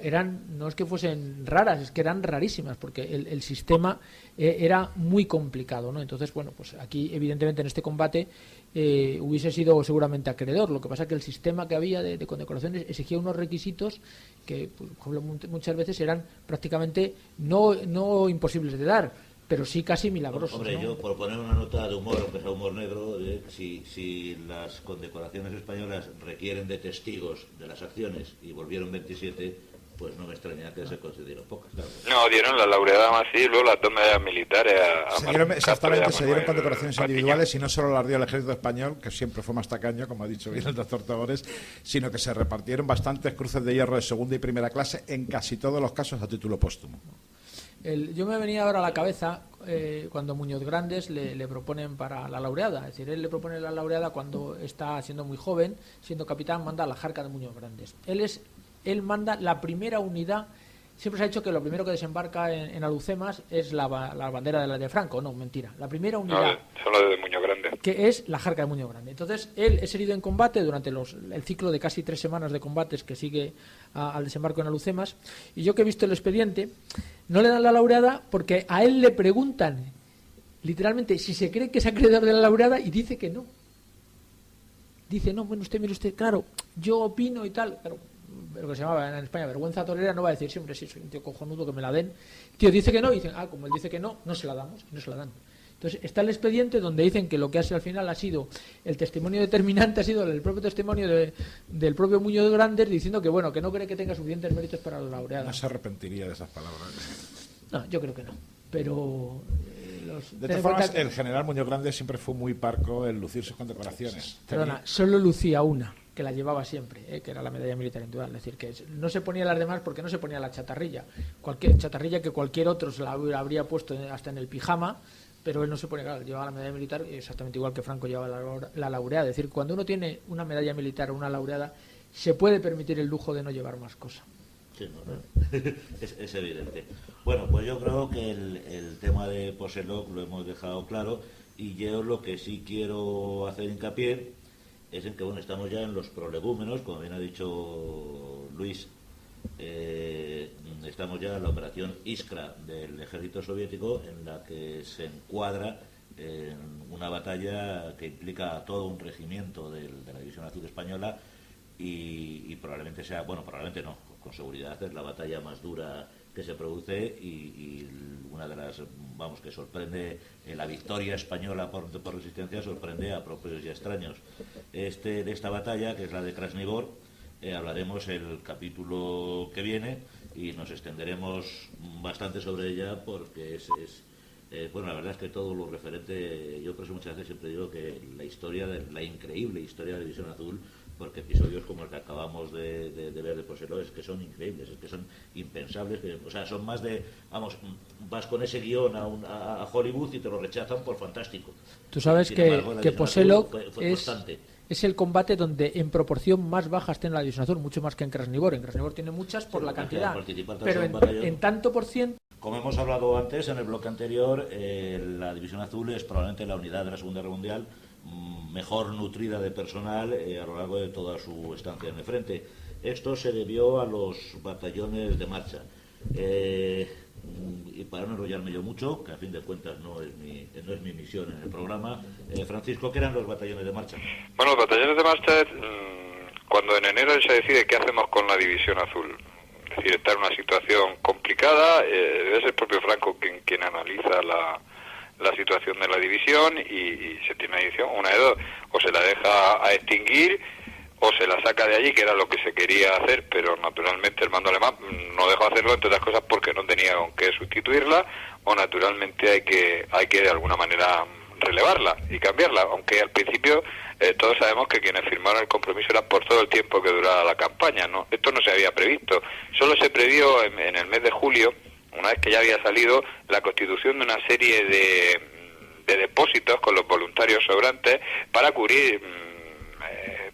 no es que fuesen raras, es que eran rarísimas, porque el sistema era muy complicado, ¿no? Entonces, bueno, pues aquí evidentemente en este combate hubiese sido seguramente acreedor. Lo que pasa es que el sistema que había de condecoraciones exigía unos requisitos que, pues, muchas veces eran prácticamente no imposibles de dar, pero sí casi milagrosos. Hombre, ¿no? Yo por poner una nota de humor, aunque sea humor negro, si las condecoraciones españolas requieren de testigos de las acciones y volvieron 27, pues no me extraña que se consideren pocas. Claro. No, dieron la laureada más y luego las 2 medallas militares se dieron condecoraciones individuales, y no solo las dio el ejército español, que siempre fue más tacaño, como ha dicho bien el doctor Tagores, sino que se repartieron bastantes cruces de hierro de segunda y primera clase, en casi todos los casos a título póstumo. Yo me venía ahora a la cabeza cuando Muñoz Grandes le proponen para la laureada. Es decir, él le propone la laureada cuando está siendo muy joven, siendo capitán, manda la Jarca de Muñoz Grandes. Él manda la primera unidad. Siempre se ha dicho que lo primero que desembarca en Alhucemas es la bandera de Franco. No, mentira. La primera unidad, solo de Muñoz Grande, que es la Jarca de Muñoz Grande. Entonces, él es herido en combate durante el ciclo de casi 3 semanas de combates que sigue al desembarco en Alhucemas. Y yo, que he visto el expediente, no le dan la laureada porque a él le preguntan literalmente si se cree que es acreedor de la laureada, y dice que no. Dice, no, bueno, mire usted, claro, yo opino y tal, pero lo que se llamaba en España vergüenza torera, no va a decir siempre, sí, soy un tío cojonudo, que me la den. Tío dice que no, y dicen, como él dice que no, no se la damos, y no se la dan. Entonces está el expediente donde dicen que lo que al final ha sido el testimonio determinante, ha sido el propio testimonio del propio Muñoz Grandes, diciendo que, bueno, que no cree que tenga suficientes méritos para la laureada. No se arrepentiría de esas palabras. No, yo creo que no, pero de todas formas, el general Muñoz Grandes siempre fue muy parco en lucir sus condecoraciones. Perdona, solo lucía una, que la llevaba siempre, que era la medalla militar individual. Es decir, que no se ponía las demás porque no se ponía la chatarrilla. Cualquier chatarrilla que cualquier otro se la habría puesto hasta en el pijama, pero él no se ponía, claro, llevaba la medalla militar exactamente igual que Franco llevaba la laureada. Es decir, cuando uno tiene una medalla militar o una laureada, se puede permitir el lujo de no llevar más cosas. Sí, no. Es evidente. Bueno, pues yo creo que el tema de Poseloc lo hemos dejado claro, y yo lo que sí quiero hacer hincapié es en que, bueno, estamos ya en los prolegúmenos, como bien ha dicho Luis. Estamos ya en la operación Iskra del ejército soviético, en la que se encuadra en una batalla que implica a todo un regimiento de la División Azul Española, y probablemente sea, bueno, probablemente no, con seguridad es la batalla más dura que se produce, y una de las, vamos, que sorprende, la victoria española por resistencia sorprende a propios y extraños. De esta batalla, que es la de Krasnivor, hablaremos el capítulo que viene, y nos extenderemos bastante sobre ella, porque bueno, la verdad es que todo lo referente, yo por eso muchas veces siempre digo que la increíble historia de la División Azul porque episodios como el que acabamos de ver de Poselo es que son increíbles, es que son impensables, o sea, son más de, vamos, vas con ese guión a Hollywood y te lo rechazan por fantástico. Tú sabes Sin que embargo, la División Poselo Azul fue constante. es el combate donde en proporción más baja está en la División Azul, mucho más que en Krasnivor. En Krasnivor tiene muchas por la cantidad, pero en tanto por ciento. Como hemos hablado antes en el bloque anterior, la División Azul es probablemente la unidad de la Segunda Guerra Mundial mejor nutrida de personal a lo largo de toda su estancia en el frente. Esto se debió a los batallones de marcha. Y para no enrollarme yo mucho, que a fin de cuentas no es mi misión en el programa, Francisco, ¿qué eran los batallones de marcha? Bueno, los batallones de marcha, cuando en enero se decide qué hacemos con la División Azul, es decir, está en una situación complicada, es el propio Franco quien analiza la situación de la división y se tiene una división, una de dos, o se la deja a extinguir o se la saca de allí, que era lo que se quería hacer, pero naturalmente el mando alemán no dejó hacerlo, entre otras cosas porque no tenía con qué sustituirla, o naturalmente hay que de alguna manera relevarla y cambiarla, aunque al principio todos sabemos que quienes firmaron el compromiso era por todo el tiempo que duraba la campaña, ¿no? Esto no se había previsto, solo se previó en el mes de julio, una vez que ya había salido, la constitución de una serie de depósitos con los voluntarios sobrantes para cubrir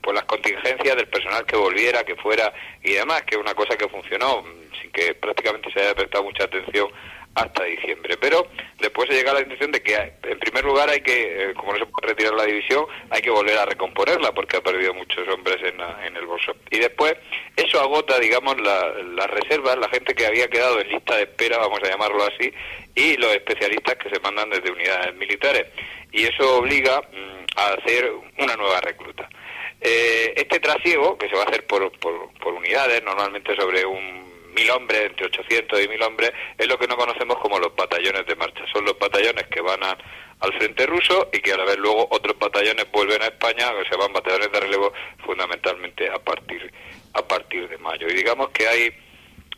pues las contingencias del personal que volviera, que fuera y demás, que es una cosa que funcionó sin que prácticamente se haya prestado mucha atención hasta diciembre. Pero después se llega a la intención de que, en primer lugar, hay que, como no se puede retirar la división, hay que volver a recomponerla porque ha perdido muchos hombres en el bolso. Y después eso agota, digamos, las reservas, la gente que había quedado en lista de espera, vamos a llamarlo así, y los especialistas que se mandan desde unidades militares. Y eso obliga a hacer una nueva recluta. Este trasiego, que se va a hacer por unidades, normalmente sobre 1.000 hombres, entre 800 y 1.000 hombres, es lo que no conocemos como los batallones de marcha. Son los batallones que van al frente ruso y que a la vez luego otros batallones vuelven a España, que se llaman batallones de relevo, fundamentalmente a partir de mayo. Y digamos que hay,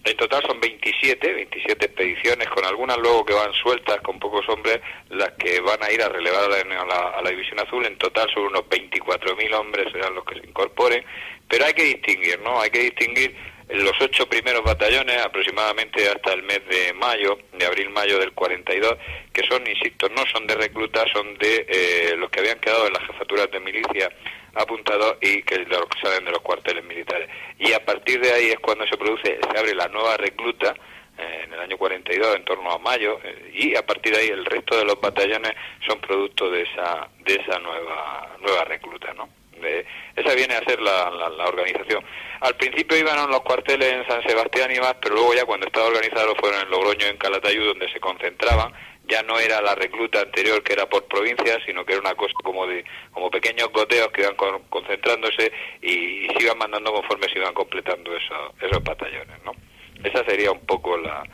en total son 27 expediciones, con algunas luego que van sueltas, con pocos hombres, las que van a ir a relevar a la División Azul. En total son unos 24.000 hombres, serán los que se incorporen, pero hay que distinguir, ¿no? Hay que distinguir los 8 primeros batallones, aproximadamente hasta el mes de mayo, de abril-mayo del 42, que son, insisto, no son de reclutas, son de los que habían quedado en las jefaturas de milicia apuntados y que salen de los cuarteles militares. Y a partir de ahí es cuando se abre la nueva recluta, en el año 42, en torno a mayo, y a partir de ahí el resto de los batallones son producto de esa nueva recluta, ¿no? Esa viene a ser la organización. Al principio iban a los cuarteles en San Sebastián y más, pero luego ya cuando estaba organizado fueron en Logroño y en Calatayud, donde se concentraban. Ya no era la recluta anterior, que era por provincias, sino que era una cosa como pequeños goteos que iban concentrándose y se iban mandando conforme se iban completando esos batallones, ¿no? Esa sería un poco la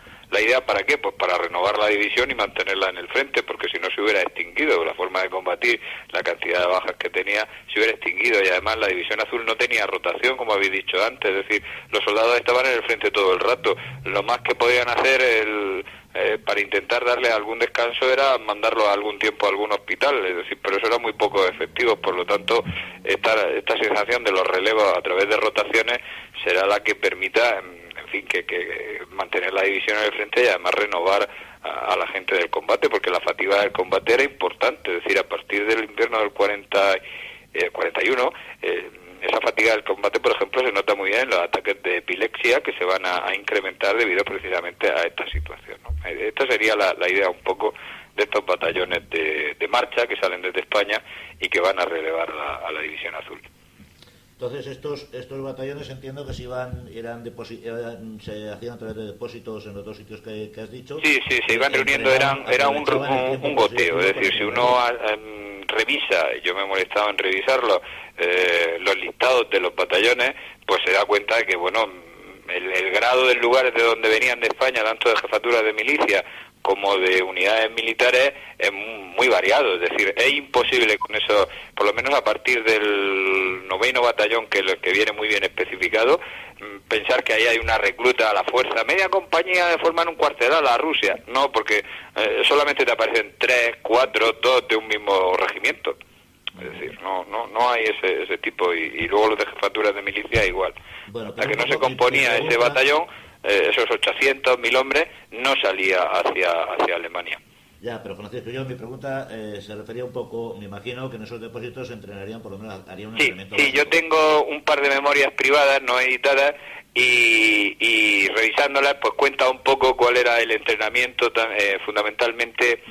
idea. ¿Para qué? Pues para renovar la división y mantenerla en el frente, porque si no se hubiera extinguido la forma de combatir, la cantidad de bajas que tenía, se hubiera extinguido. Y además la División Azul no tenía rotación, como habéis dicho antes, es decir, los soldados estaban en el frente todo el rato. Lo más que podían hacer para intentar darle algún descanso era mandarlo a algún tiempo a algún hospital, es decir, pero eso era muy poco efectivo. Por lo tanto, esta sensación de los relevos a través de rotaciones será la que permita, en fin, que mantener la división en el frente y además renovar a la gente del combate, porque la fatiga del combate era importante. Es decir, a partir del invierno del 41, esa fatiga del combate, por ejemplo, se nota muy bien en los ataques de epilepsia, que se van a incrementar debido precisamente a esta situación, ¿no? Esta sería la idea un poco de estos batallones de marcha que salen desde España y que van a relevar a la División Azul. Entonces estos batallones entiendo que se hacían a través de depósitos en los dos sitios que has dicho. Sí, se iban reuniendo, era un goteo, es decir, si uno revisa, yo me he molestado en revisarlo, los listados de los batallones, pues se da cuenta de que, bueno, el grado del lugar de donde venían de España, tanto de jefaturas de milicia como de unidades militares, es muy variado. Es decir, es imposible con eso, por lo menos a partir del 9º batallón, que viene muy bien especificado, pensar que ahí hay una recluta a la fuerza, media compañía forman un cuartel a Rusia. No, porque solamente te aparecen 3, 4, 2 de un mismo regimiento. Es decir, no hay ese tipo, y luego los de jefaturas de milicia igual. Bueno, Hasta que no se componía ese batallón, esos 800, 1000 hombres, no salía hacia Alemania. Ya, pero Francisco, mi pregunta se refería un poco, me imagino que en esos depósitos se entrenarían, por lo menos harían un entrenamiento. Sí, básico. yo tengo un par de memorias privadas, no editadas, y revisándolas, pues cuenta un poco cuál era el entrenamiento fundamentalmente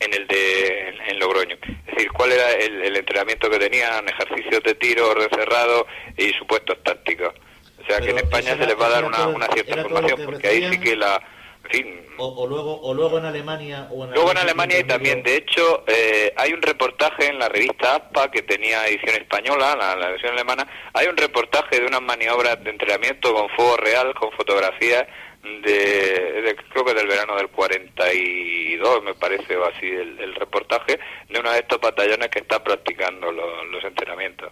en Logroño. Es decir, cuál era el entrenamiento que tenían, ejercicios de tiro, orden cerrado y supuestos tácticos. O sea, que en España se les va a dar una cierta formación, porque ahí sí que en fin, o luego en Alemania. Luego en Alemania, y también, de hecho, hay un reportaje en la revista ASPA, que tenía edición española, la versión alemana. Hay un reportaje de unas maniobras de entrenamiento con fuego real, con fotografías creo que del verano del 42, me parece, o así, el reportaje de uno de estos batallones que está practicando los entrenamientos.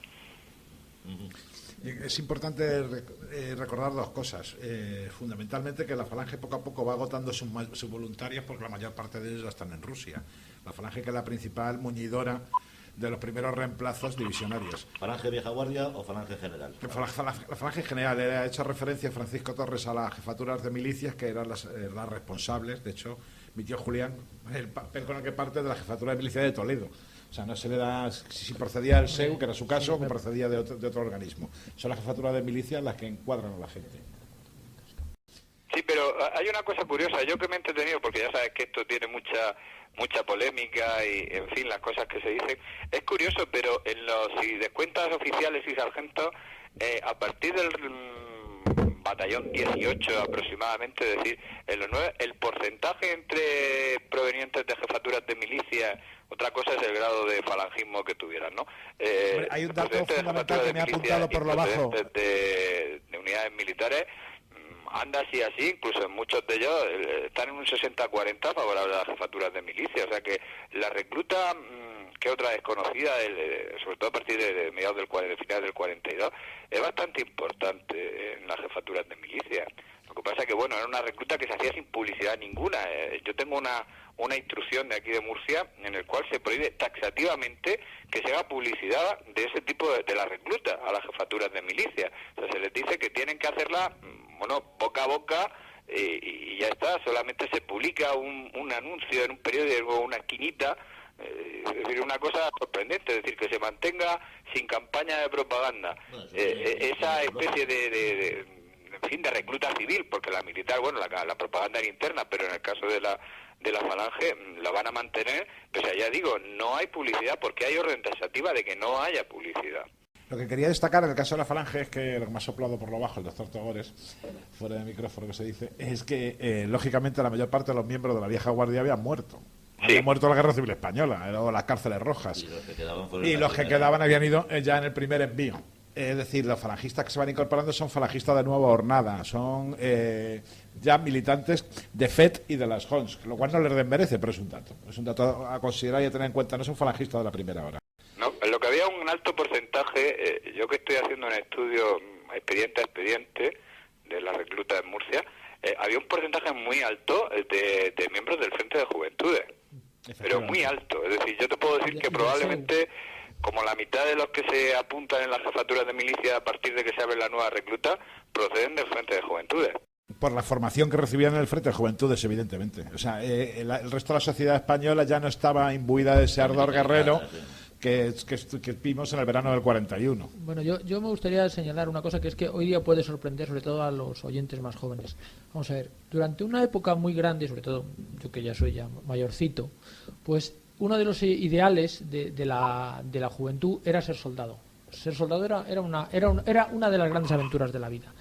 Es importante recordar dos cosas. Fundamentalmente que la Falange poco a poco va agotando sus voluntarios, porque la mayor parte de ellos ya están en Rusia. La Falange, que es la principal muñidora de los primeros reemplazos divisionarios. ¿Falange Vieja Guardia o Falange General? La Falange General. Ha hecho referencia Francisco Torres a las jefaturas de milicias, que eran las responsables. De hecho, mi tío Julián, el papel con el que parte de la jefatura de milicias de Toledo. O sea, no se le da si procedía del SEU, que era su caso, o que procedía de otro organismo. Son las jefaturas de milicias las que encuadran a la gente. Sí, pero hay una cosa curiosa, yo que me he entretenido, porque ya sabes que esto tiene mucha polémica y, en fin, las cosas que se dicen. Es curioso, pero si descuentas oficiales y sargentos, a partir del batallón 18 aproximadamente, es decir, en los 9, el porcentaje entre provenientes de jefaturas de milicia, otra cosa es el grado de falangismo que tuvieran, ¿no? Hay un dato fundamental que me ha apuntado por lo bajo. De unidades militares, anda así, incluso en muchos de ellos están en un 60-40 favorable a las jefaturas de milicia. O sea que la recluta, que otra desconocida, sobre todo a partir de mediados de finales del 42, es bastante importante en las jefaturas de milicia. Lo que pasa es que, bueno, era una recluta que se hacía sin publicidad ninguna. Yo tengo una instrucción de aquí de Murcia en el cual se prohíbe taxativamente que se haga publicidad de ese tipo de la recluta a las jefaturas de milicia. O sea, se les dice que tienen que hacerla, boca a boca, y ya está. Solamente se publica un anuncio en un periódico o una esquinita. Es decir, una cosa sorprendente, es decir, que se mantenga sin campaña de propaganda esa especie de recluta civil, porque la militar, la propaganda era interna, pero en el caso de la Falange la van a mantener, pues ya digo, no hay publicidad, porque hay orden taxativa de que no haya publicidad. Lo que quería destacar en el caso de la Falange es que, lo que me ha soplado por lo bajo el doctor Togores, fuera de micrófono que se dice, es que lógicamente la mayor parte de los miembros de la vieja guardia habían muerto. Sí. Habían muerto en la Guerra Civil Española, o las cárceles rojas. Y los que quedaban habían ido ya en el primer envío. Es decir, los falangistas que se van incorporando son falangistas de nueva hornada, son ya militantes de FET y de las HONS, lo cual no les desmerece, pero es un dato a considerar y a tener en cuenta. No son falangistas de la primera hora. No, en lo que había un alto porcentaje, yo que estoy haciendo un estudio expediente a expediente de la recluta en Murcia, había un porcentaje muy alto de miembros del Frente de Juventudes, pero muy alto. Es decir, yo te puedo decir que probablemente como la mitad de los que se apuntan en las jefaturas de milicia a partir de que se abre la nueva recluta proceden del Frente de Juventudes. Por la formación que recibían en el Frente de Juventudes, evidentemente. O sea, el resto de la sociedad española ya no estaba imbuida de ese ardor guerrero que vimos en el verano del 41. Bueno, yo me gustaría señalar una cosa que es que hoy día puede sorprender sobre todo a los oyentes más jóvenes. Vamos a ver, durante una época muy grande, sobre todo yo que ya soy ya mayorcito, pues uno de los ideales de la juventud era ser soldado. Ser soldado era una de las grandes aventuras de la vida.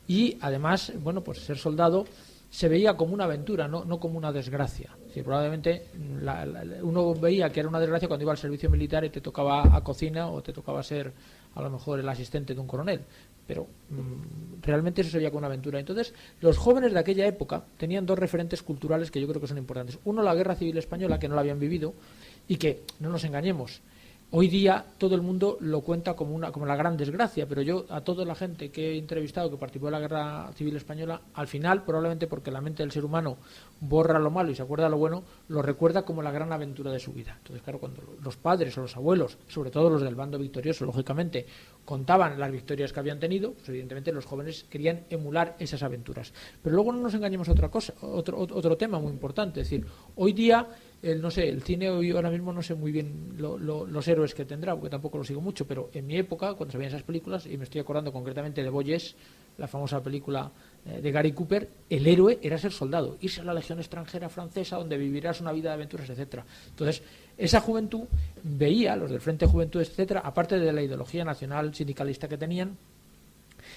Y además, pues ser soldado se veía como una aventura, no como una desgracia. Sí, probablemente uno veía que era una desgracia cuando iba al servicio militar y te tocaba a cocina o te tocaba ser a lo mejor el asistente de un coronel. Pero realmente eso se veía como una aventura. Entonces, los jóvenes de aquella época tenían dos referentes culturales que yo creo que son importantes. Uno, la Guerra Civil Española, que no la habían vivido, y que, no nos engañemos, Hoy día todo el mundo lo cuenta como la gran desgracia, pero yo a toda la gente que he entrevistado que participó en la Guerra Civil Española, al final, probablemente porque la mente del ser humano borra lo malo y se acuerda de lo bueno, lo recuerda como la gran aventura de su vida. Entonces, claro, cuando los padres o los abuelos, sobre todo los del bando victorioso, lógicamente, contaban las victorias que habían tenido, pues evidentemente los jóvenes querían emular esas aventuras. Pero luego no nos engañemos a otra cosa, otro tema muy importante, es decir, hoy día el cine hoy ahora mismo no sé muy bien los héroes que tendrá, porque tampoco lo sigo mucho, pero en mi época, cuando se veían esas películas, y me estoy acordando concretamente de Boyes, la famosa película de Gary Cooper, el héroe era ser soldado, irse a la Legión extranjera francesa, donde vivirás una vida de aventuras, etcétera. Entonces, esa juventud veía, los del Frente Juventud, etcétera, aparte de la ideología nacional sindicalista que tenían,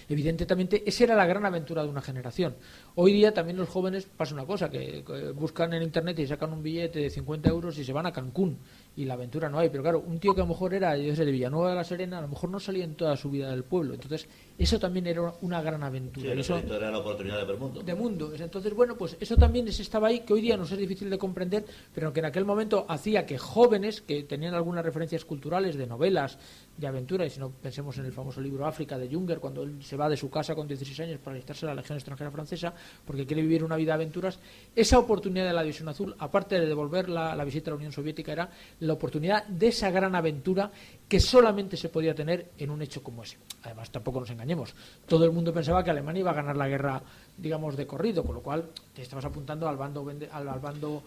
evidentemente esa era la gran aventura de una generación. Hoy día también los jóvenes pasa una cosa, que buscan en internet y sacan un billete de 50 euros y se van a Cancún y la aventura no hay, pero claro, un tío que a lo mejor era, yo sé, de Villanueva de la Serena, a lo mejor no salía en toda su vida del pueblo, entonces eso también era una gran aventura. Sí, eso era la oportunidad de ver mundo. De mundo. Entonces, bueno, pues eso también estaba ahí, que hoy día nos es difícil de comprender, pero que en aquel momento hacía que jóvenes que tenían algunas referencias culturales de novelas, de aventura, y si no pensemos en el famoso libro África de Junger, cuando él se va de su casa con 16 años para alistarse a la Legión extranjera francesa, porque quiere vivir una vida de aventuras, esa oportunidad de la División Azul, aparte de devolver la visita a la Unión Soviética, era la oportunidad de esa gran aventura que solamente se podía tener en un hecho como ese. Además, tampoco nos engañemos, todo el mundo pensaba que Alemania iba a ganar la guerra, digamos, de corrido, con lo cual te estabas apuntando al bando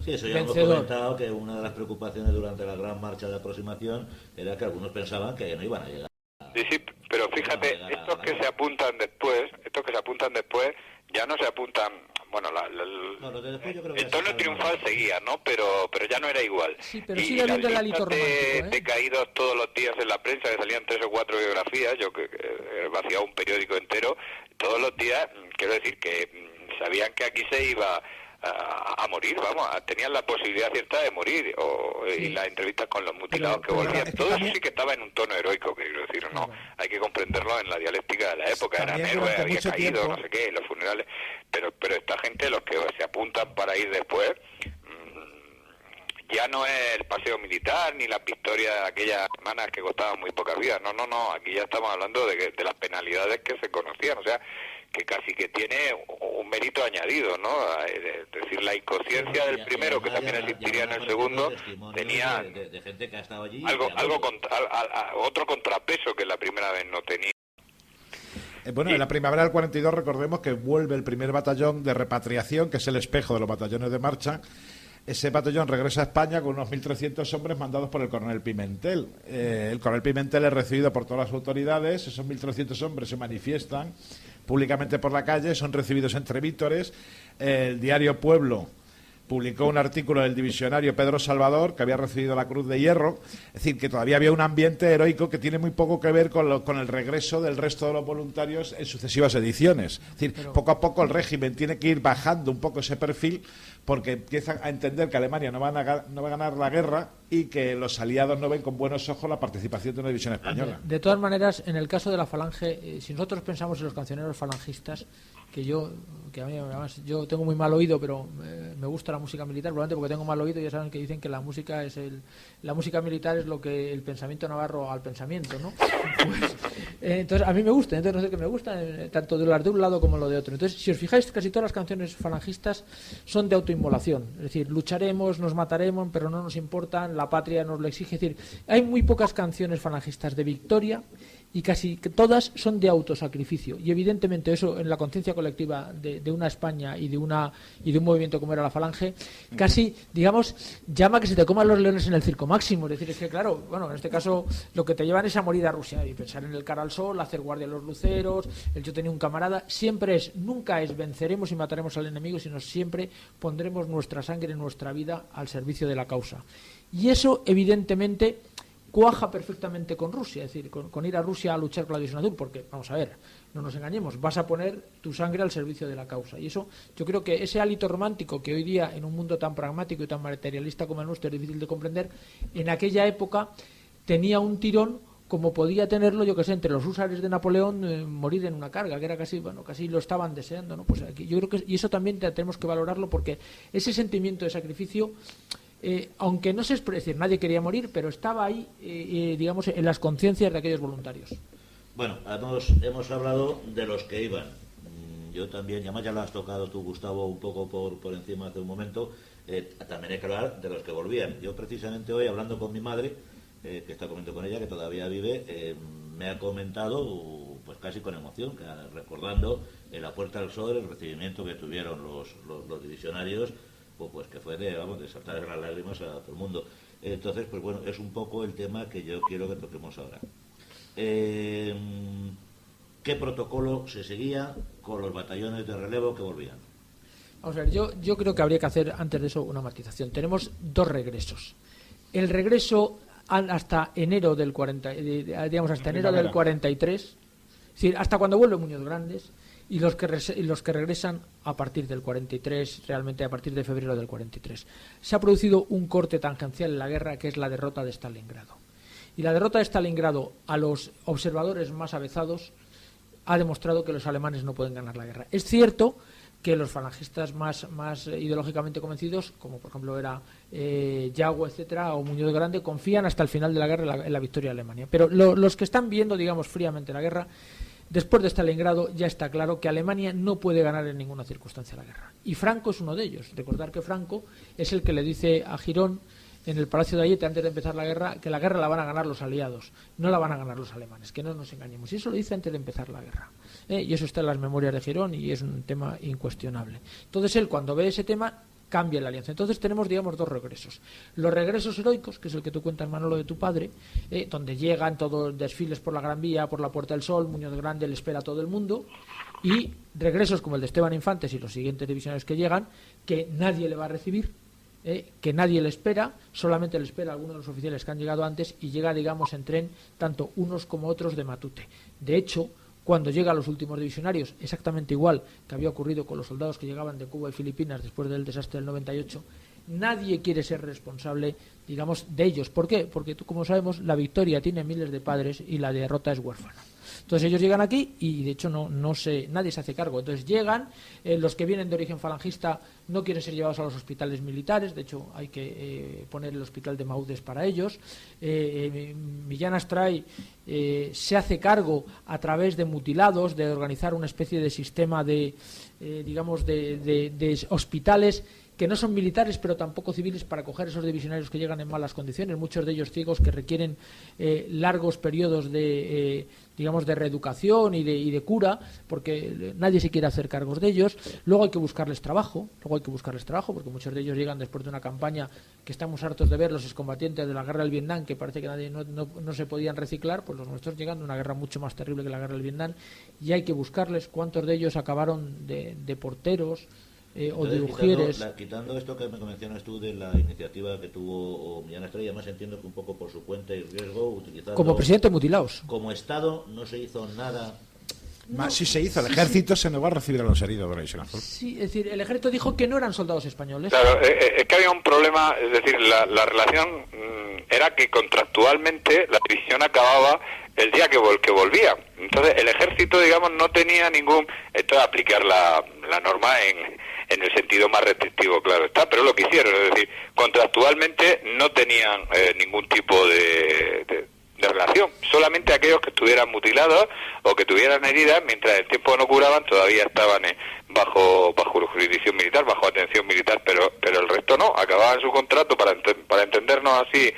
sí, eso ya vencedor. hemos comentado, que una de las preocupaciones durante la gran marcha de aproximación era que algunos pensaban que no iban a llegar. Sí, pero fíjate, estos que se apuntan después, ya no se apuntan. Bueno, el tono triunfal seguía, ¿no? Pero ya no era igual. Sí, pero sigue habiendo el alito romántico, de caídos todos los días en la prensa, que salían 3 o 4 biografías, yo que vaciaba un periódico entero, todos los días, quiero decir que sabían que aquí se iba a morir, vamos, tenían la posibilidad cierta de morir, y las entrevistas con los mutilados que volvían, todo eso sí que estaba en un tono heroico, que quiero decir, no, hay que comprenderlo en la dialéctica de la época, eran héroes, había caído, no sé qué, los funerales, pero esta gente, los que se apuntan para ir después, ya no es el paseo militar ni las victorias de aquellas semanas que costaban muy pocas vidas, no, aquí ya estamos hablando de las penalidades que se conocían, o sea, que casi que tiene un mérito añadido, ¿no? Es decir, la inconsciencia del primero, que también existiría en el segundo, tenía de gente que ha estado allí, otro contrapeso que la primera vez no tenía. Bueno, en la primavera del 42 recordemos que vuelve el primer batallón de repatriación, que es el espejo de los batallones de marcha. Ese batallón regresa a España con unos 1.300 hombres mandados por el coronel Pimentel. El coronel Pimentel es recibido por todas las autoridades, esos 1.300 hombres se manifiestan públicamente por la calle, son recibidos entre vítores. El diario Pueblo publicó un artículo del divisionario Pedro Salvador, que había recibido la Cruz de Hierro, es decir, que todavía había un ambiente heroico que tiene muy poco que ver con el regreso del resto de los voluntarios en sucesivas ediciones. Es decir, poco a poco el régimen tiene que ir bajando un poco ese perfil, porque empiezan a entender que Alemania no va a ganar la guerra y que los aliados no ven con buenos ojos la participación de una división española. De todas maneras, en el caso de la falange, si nosotros pensamos en los cancioneros falangistas, que a mí además yo tengo muy mal oído, pero me gusta la música militar, probablemente porque tengo mal oído, ya saben que dicen que la música militar es lo que el pensamiento navarro al pensamiento, ¿no? Pues, entonces a mí me gusta, entonces no sé qué me gusta, tanto de un lado como lo de otro. Entonces, si os fijáis, casi todas las canciones falangistas son de autoinmolación, es decir, lucharemos, nos mataremos, pero no nos importan, la patria nos lo exige, es decir, hay muy pocas canciones falangistas de victoria, y casi todas son de autosacrificio, y evidentemente eso en la conciencia colectiva de una España y de un movimiento como era la Falange, casi, digamos, llama que se te coman los leones en el circo máximo. Es decir, es que claro, bueno, en este caso lo que te llevan es a morir a Rusia y pensar en el cara al sol, hacer guardia a los luceros, el yo tenía un camarada, nunca es venceremos y mataremos al enemigo, sino siempre pondremos nuestra sangre, nuestra vida al servicio de la causa. Y eso evidentemente cuaja perfectamente con Rusia, es decir, con ir a Rusia a luchar por la División Azul, porque, vamos a ver, no nos engañemos, vas a poner tu sangre al servicio de la causa. Y eso, yo creo que ese hálito romántico que hoy día, en un mundo tan pragmático y tan materialista como el nuestro, es difícil de comprender, en aquella época tenía un tirón como podía tenerlo, yo que sé, entre los húsares de Napoleón, morir en una carga, que era casi lo estaban deseando, ¿no? Pues aquí, yo creo que, y eso también tenemos que valorarlo, porque ese sentimiento de sacrificio aunque no se exprese, es decir, nadie quería morir, pero estaba ahí, digamos, en las conciencias de aquellos voluntarios. Bueno, hemos hablado de los que iban. Yo también, y además ya lo has tocado tú, Gustavo, un poco por encima hace un momento, también hay que hablar de los que volvían. Yo precisamente hoy, hablando con mi madre, que está comiendo con ella, que todavía vive, me ha comentado, pues casi con emoción, recordando en la Puerta del Sol el recibimiento que tuvieron los divisionarios, pues que fue de saltar las lágrimas a todo el mundo. Entonces, pues bueno, es un poco el tema que yo quiero que toquemos ahora. ¿Qué protocolo se seguía con los batallones de relevo que volvían? Vamos a ver, yo creo que habría que hacer antes de eso una matización. Tenemos dos regresos. El regreso hasta enero del 40, digamos hasta enero del 43, es decir, hasta cuando vuelve Muñoz Grandes, y los que regresan a partir del 43, realmente a partir de febrero del 43. Se ha producido un corte tangencial en la guerra, que es la derrota de Stalingrado. Y la derrota de Stalingrado, a los observadores más avezados, ha demostrado que los alemanes no pueden ganar la guerra. Es cierto que los falangistas más ideológicamente convencidos, como por ejemplo era Yago, etcétera, o Muñoz Grande, confían hasta el final de la guerra en la victoria de Alemania. Pero los que están viendo, digamos, fríamente la guerra, después de Stalingrado ya está claro que Alemania no puede ganar en ninguna circunstancia la guerra. Y Franco es uno de ellos. Recordar que Franco es el que le dice a Girón en el Palacio de Ayete, antes de empezar la guerra, que la guerra la van a ganar los aliados, no la van a ganar los alemanes, que no nos engañemos. Y eso lo dice antes de empezar la guerra. Y eso está en las memorias de Girón y es un tema incuestionable. Entonces él, cuando ve ese tema, cambia la alianza. Entonces tenemos, digamos, dos regresos. Los regresos heroicos, que es el que tú cuentas, Manolo, de tu padre, donde llegan todos desfiles por la Gran Vía, por la Puerta del Sol, Muñoz Grande le espera a todo el mundo, y regresos como el de Esteban Infantes y los siguientes divisionarios que llegan, que nadie le va a recibir, que nadie le espera, solamente le espera a algunos de los oficiales que han llegado antes, y llega, digamos, en tren tanto unos como otros de Matute. De hecho, cuando llegan los últimos divisionarios, exactamente igual que había ocurrido con los soldados que llegaban de Cuba y Filipinas después del desastre del 98, nadie quiere ser responsable, digamos, de ellos. ¿Por qué? Porque, como sabemos, la victoria tiene miles de padres y la derrota es huérfana. Entonces ellos llegan aquí y de hecho nadie se hace cargo. Entonces llegan, los que vienen de origen falangista no quieren ser llevados a los hospitales militares, de hecho hay que poner el hospital de Maudes para ellos. Millán Astray se hace cargo a través de mutilados de organizar una especie de sistema de hospitales que no son militares pero tampoco civiles para acoger esos divisionarios que llegan en malas condiciones, muchos de ellos ciegos, que requieren largos periodos de reeducación y de cura, porque nadie se quiere hacer cargos de ellos. Luego hay que buscarles trabajo, porque muchos de ellos llegan después de una campaña que estamos hartos de ver, los excombatientes de la guerra del Vietnam, que parece que no se podían reciclar, pues los nuestros llegan de una guerra mucho más terrible que la guerra del Vietnam, y hay que buscarles. ¿Cuántos de ellos acabaron de porteros? O de ujieres. Quitando esto que me mencionas tú de la iniciativa que tuvo Millán Astray, además entiendo que un poco por su cuenta y riesgo, utilizando como presidente mutilados. Como Estado no se hizo nada. Sí se hizo, el ejército se negó a recibir a los heridos de la División Azul. Sí, es decir, el ejército dijo que no eran soldados españoles. Claro, es que había un problema, es decir, la relación era que contractualmente la división acababa el día que volvía. Entonces el ejército, digamos, no tenía ningún... Esto es aplicar la norma en el sentido más restrictivo, claro está, pero lo que hicieron, es decir, contractualmente no tenían ningún tipo de relación, solamente aquellos que estuvieran mutilados o que tuvieran heridas, mientras el tiempo no curaban, todavía estaban bajo jurisdicción militar, bajo atención militar, pero el resto no, acababan su contrato, para entendernos así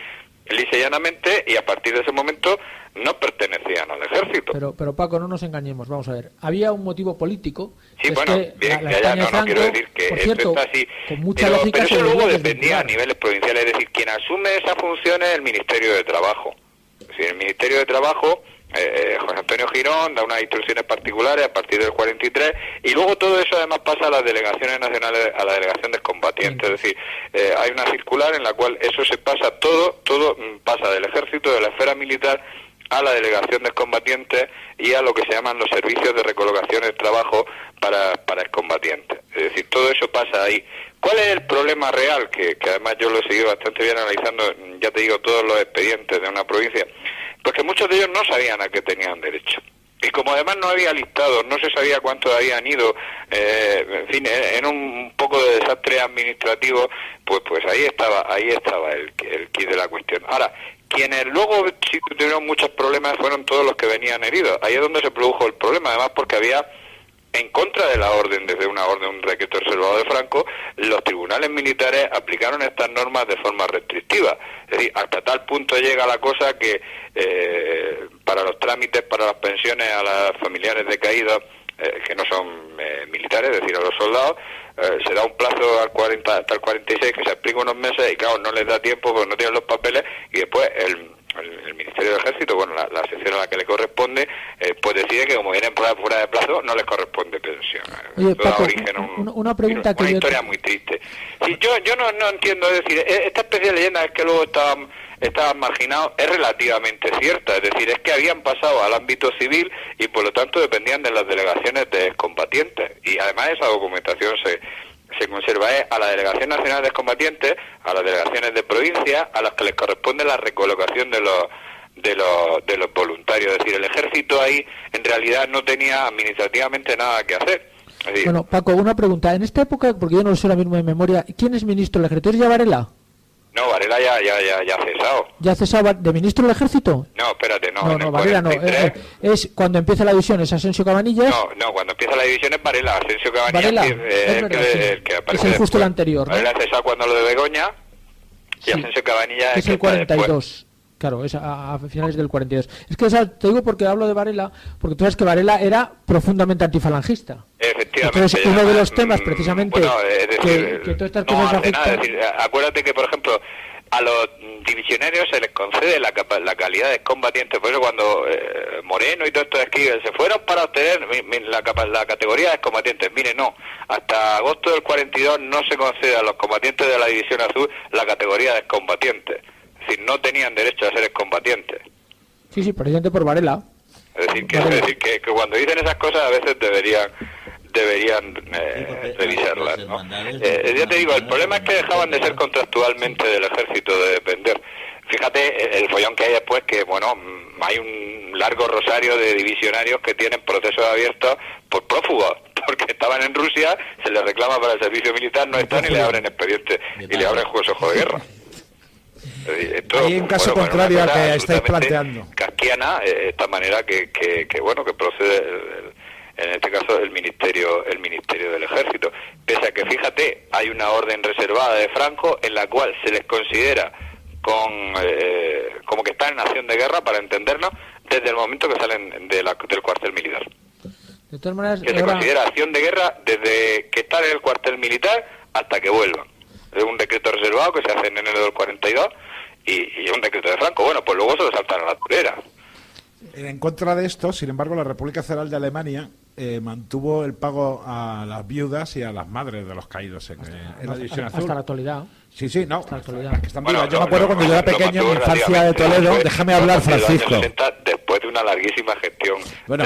lisa y llanamente, y a partir de ese momento no pertenecían al ejército. Pero Paco, no nos engañemos, vamos a ver, había un motivo político. Sí, bueno, es que bien, no quiero decir que por cierto, esto está así, con mucha lógica, pero eso luego dependía a niveles provinciales, es decir, quien asume esa función es el Ministerio de Trabajo. Es decir, el Ministerio de Trabajo, José Antonio Girón da unas instrucciones particulares a partir del 43, y luego todo eso además pasa a las delegaciones nacionales, a la delegación de combatientes. Es decir, hay una circular en la cual eso se pasa, todo pasa del ejército, de la esfera militar, a la delegación de combatientes y a lo que se llaman los servicios de recolocación de trabajo para excombatientes. Es decir, todo eso pasa ahí. ¿Cuál es el problema real? Que además yo lo he seguido bastante bien analizando, ya te digo, todos los expedientes de una provincia. Pues que muchos de ellos no sabían a qué tenían derecho. Y como además no había listados, no se sabía cuántos habían ido, en fin, en un poco de desastre administrativo, pues ahí estaba el quid de la cuestión. Ahora, quienes luego sí tuvieron muchos problemas fueron todos los que venían heridos. Ahí es donde se produjo el problema, además porque había, en contra de la orden, desde una orden, un decreto reservado de Franco, los tribunales militares aplicaron estas normas de forma restrictiva. Es decir, hasta tal punto llega la cosa que para los trámites, para las pensiones a los familiares de caídos, que no son militares, es decir, a los soldados, se da un plazo hasta el 46, que se aplica unos meses, y claro, no les da tiempo porque no tienen los papeles, y después el Ministerio del Ejército, bueno, la sección a la que le corresponde, pues decide que como vienen fuera de plazo, no les corresponde pensión. Oye, Esto da Paco, origen a una pregunta que una yo historia muy triste. Sí, yo no entiendo, es decir, esta especie de leyenda es que luego estaban marginados, es relativamente cierta, es decir, es que habían pasado al ámbito civil y por lo tanto dependían de las delegaciones de excombatientes, y además esa documentación se conserva a la Delegación Nacional de Excombatientes, a las delegaciones de provincia, a las que les corresponde la recolocación de los voluntarios. Es decir, el ejército ahí en realidad no tenía administrativamente nada que hacer. Es decir, Bueno, Paco, una pregunta. En esta época, porque yo no lo sé ahora mismo de memoria, ¿quién es ministro del Ejército? ¿Es ya Varela? no, Varela ya ha cesado. ¿Ya ha cesado de ministro del Ejército? No, espérate, no. en el Varela no. 43, Es cuando empieza la división, es Asensio Cabanillas. No, cuando empieza la división es Varela. Asensio Cabanillas, Varela, que es verdad, sí. el que aparece Es el justo después. el anterior, ¿no? Varela ha cesado cuando lo de Begoña, y Sí. Asensio Cabanillas Es que el está después. 42. Claro, es a finales del 42. Es que, o sea, te digo porque hablo de Varela, porque tú sabes que Varela era profundamente antifalangista. Efectivamente. Entonces, uno de los temas, precisamente, bueno, es decir, que todas estas no cosas hace nada. afectan... Es decir, acuérdate que, por ejemplo, a los divisionarios se les concede la calidad de combatientes. Por eso cuando Moreno y todos estos escriben, se fueron para obtener la categoría de combatientes. Mire, no, hasta agosto del 42 no se concede a los combatientes de la División Azul la categoría de combatientes. Es decir, no tenían derecho a ser combatientes. Sí, precisamente por Varela. Es decir, que cuando dicen esas cosas a veces deberían revisarlas, ¿no? Ya te digo, el problema es que dejaban de ser contractualmente del ejército, de depender. Fíjate el follón que hay después, que bueno, hay un largo rosario de divisionarios que tienen procesos abiertos por prófugos, porque estaban en Rusia, se les reclama para el servicio militar, no están y le abren expedientes y le abren consejo de guerra. Esto, hay un caso contrario al que estáis planteando. Kafkiana, esta manera que procede en este caso el ministerio del Ejército, pese a que, fíjate, hay una orden reservada de Franco en la cual se les considera como que están en acción de guerra, para entendernos, desde el momento que salen del cuartel militar. De todas maneras, Que se considera acción de guerra desde que están en el cuartel militar hasta que vuelvan. Es un decreto reservado que se hace en enero del 42 y un decreto de Franco. Bueno, pues luego se lo saltan a la torera. En contra de esto, sin embargo, la República Federal de Alemania mantuvo el pago a las viudas y a las madres de los caídos en la División Azul. hasta la actualidad. Sí, no. Hasta la actualidad. Las que están Bueno, vivas. Yo me acuerdo cuando yo era pequeño, en mi infancia de Toledo. Déjame hablar, Francisco. Después de una larguísima gestión. Bueno,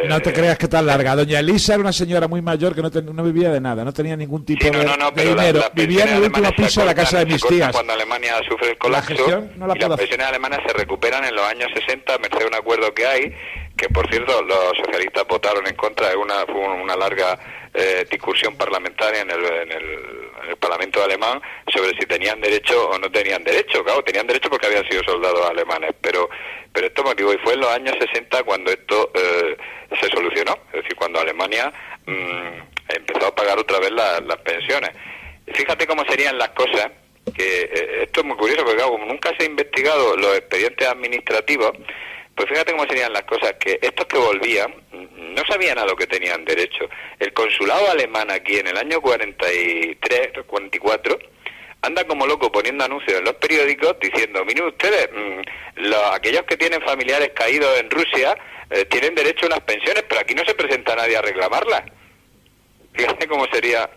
no te creas que tan larga. Doña Elisa era una señora muy mayor que no vivía de nada, no tenía ningún tipo de dinero. Vivía en el último piso de la casa de mis tías. Cuando Alemania sufre el colapso, y las pensiones alemanas se recuperan en los años 60, merced a un acuerdo que hay, que por cierto los socialistas votaron en contra. Fue una larga discusión parlamentaria en el Parlamento alemán sobre si tenían derecho o no tenían derecho. Claro, tenían derecho porque habían sido soldados alemanes, pero esto motivó, y fue en los años 60 cuando esto se solucionó, es decir, cuando Alemania empezó a pagar otra vez las pensiones. Fíjate cómo serían las cosas, que esto es muy curioso, porque claro, como nunca se ha investigado los expedientes administrativos, pues fíjate cómo serían las cosas, que estos que volvían no sabían a lo que tenían derecho. El consulado alemán aquí en el año 43, 44, anda como loco poniendo anuncios en los periódicos diciendo, miren ustedes, aquellos que tienen familiares caídos en Rusia tienen derecho a unas pensiones, pero aquí no se presenta nadie a reclamarlas. Fíjate cómo sería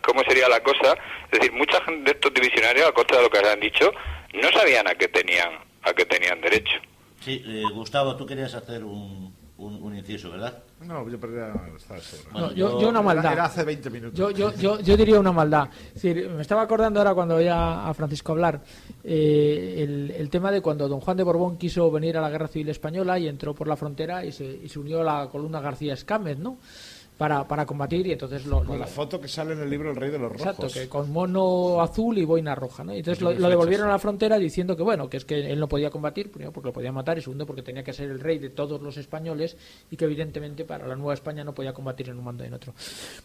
la cosa. Es decir, mucha gente de estos divisionarios, a costa de lo que han dicho, no sabían a qué tenían derecho. Sí, Gustavo, tú querías hacer un inciso, ¿verdad? No, yo perdía. Estaba seguro. Bueno, No, yo una maldad. Era hace 20 minutos. Yo diría una maldad. Es decir, me estaba acordando ahora cuando oía a Francisco hablar el tema de cuando don Juan de Borbón quiso venir a la Guerra Civil Española y entró por la frontera y se unió a la columna García Escámez, ¿no? Para combatir, y entonces Con la foto que sale en el libro El Rey de los Rojos. Exacto, que con mono azul y boina roja, ¿no? Y entonces lo devolvieron a la frontera diciendo que bueno, que es que él no podía combatir, primero porque lo podía matar y segundo porque tenía que ser el rey de todos los españoles y que evidentemente para la Nueva España no podía combatir en un mando y en otro.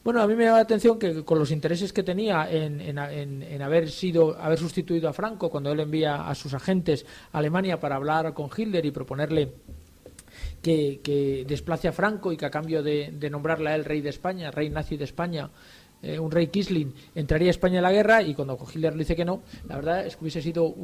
Bueno, a mí me llama la atención que con los intereses que tenía en haber sustituido a Franco cuando él envía a sus agentes a Alemania para hablar con Hitler y proponerle que desplace a Franco y que a cambio de nombrarle a él rey de España, rey nazi de España, un rey Quisling, entraría España en la guerra, y cuando Hitler le dice que no, la verdad es que hubiese sido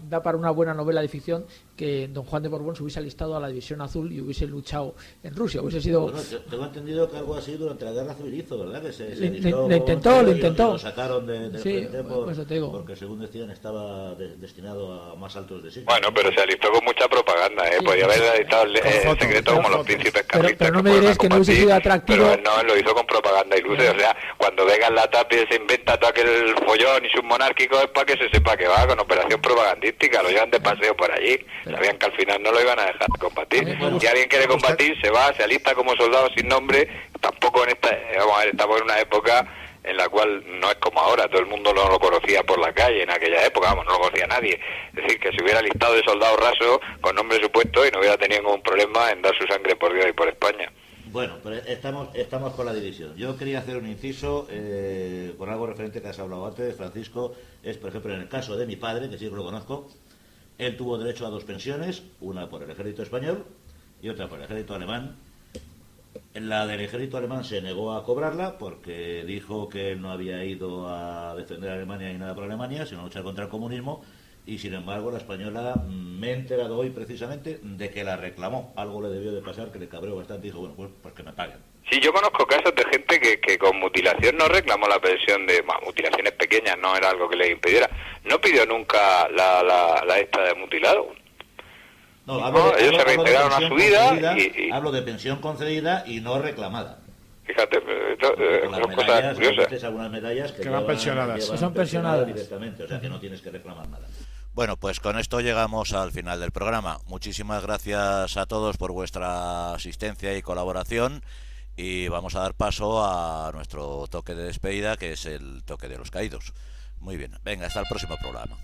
da para una buena novela de ficción que don Juan de Borbón se hubiese alistado a la División Azul y hubiese luchado en Rusia. Hubiese sido... Bueno, tengo entendido que algo así durante la Guerra Civil hizo, ¿verdad? Que se lo intentó. Y lo sacaron del Sí, frente pues te digo. porque según decían estaba destinado a más altos designios. Bueno, pero se alistó con mucha propaganda, ¿eh? Sí, Podía haber alistado el fotos, secreto con como los fotos. príncipes carlistas. Pero no me fueron a diréis que no hubiese combatir, sido atractivo. Pero él no, él lo hizo con propaganda y luces. O sea, cuando Vega en la Tapia se inventa todo aquel follón y submonárquico, es para que se sepa que va con operación propagandística. Lo llevan de paseo por allí. Sabían que al final no lo iban a dejar combatir. Si alguien quiere combatir, se va, se alista como soldado sin nombre. Tampoco vamos a ver, estamos en una época en la cual no es como ahora, todo el mundo no lo conocía por la calle en aquella época, vamos, no lo conocía nadie. Es decir, que se hubiera listado de soldado raso con nombre supuesto y no hubiera tenido ningún problema en dar su sangre por Dios y por España. Bueno, pero estamos con la división. Yo quería hacer un inciso con algo referente que has hablado antes, Francisco. Es, por ejemplo, en el caso de mi padre, que sí que lo conozco, él tuvo derecho a 2 pensiones, una por el ejército español y otra por el ejército alemán. La del ejército alemán se negó a cobrarla porque dijo que él no había ido a defender a Alemania ni nada por Alemania, sino a luchar contra el comunismo. Y sin embargo la española, me he enterado hoy precisamente de que la reclamó. Algo le debió de pasar que le cabreó bastante y dijo, bueno, pues que me paguen. Sí, yo conozco casos de gente que con mutilación no reclamó la pensión de... Bueno, mutilaciones pequeñas, no era algo que le impidiera. No pidió nunca la esta de mutilado. No, ellos se reintegraron a su vida y... Hablo de pensión concedida y no reclamada. Fíjate, son cosas curiosas. Algunas medallas que van pensionadas. Son pensionadas directamente, o sea que no tienes que reclamar nada. Bueno, pues con esto llegamos al final del programa. Muchísimas gracias a todos por vuestra asistencia y colaboración, y vamos a dar paso a nuestro toque de despedida, que es el toque de los caídos. Muy bien, venga, hasta el próximo programa.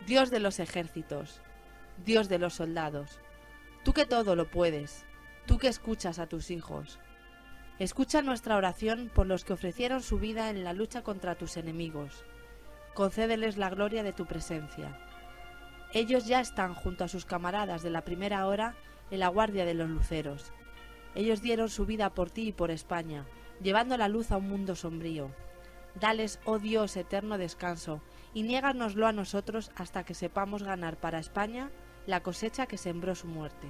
Dios de los ejércitos, Dios de los soldados, tú que todo lo puedes, tú que escuchas a tus hijos. Escucha nuestra oración por los que ofrecieron su vida en la lucha contra tus enemigos. Concédeles la gloria de tu presencia. Ellos ya están junto a sus camaradas de la primera hora en la guardia de los luceros. Ellos dieron su vida por ti y por España, llevando la luz a un mundo sombrío. Dales, oh Dios, eterno descanso, y niéganoslo a nosotros hasta que sepamos ganar para España la cosecha que sembró su muerte.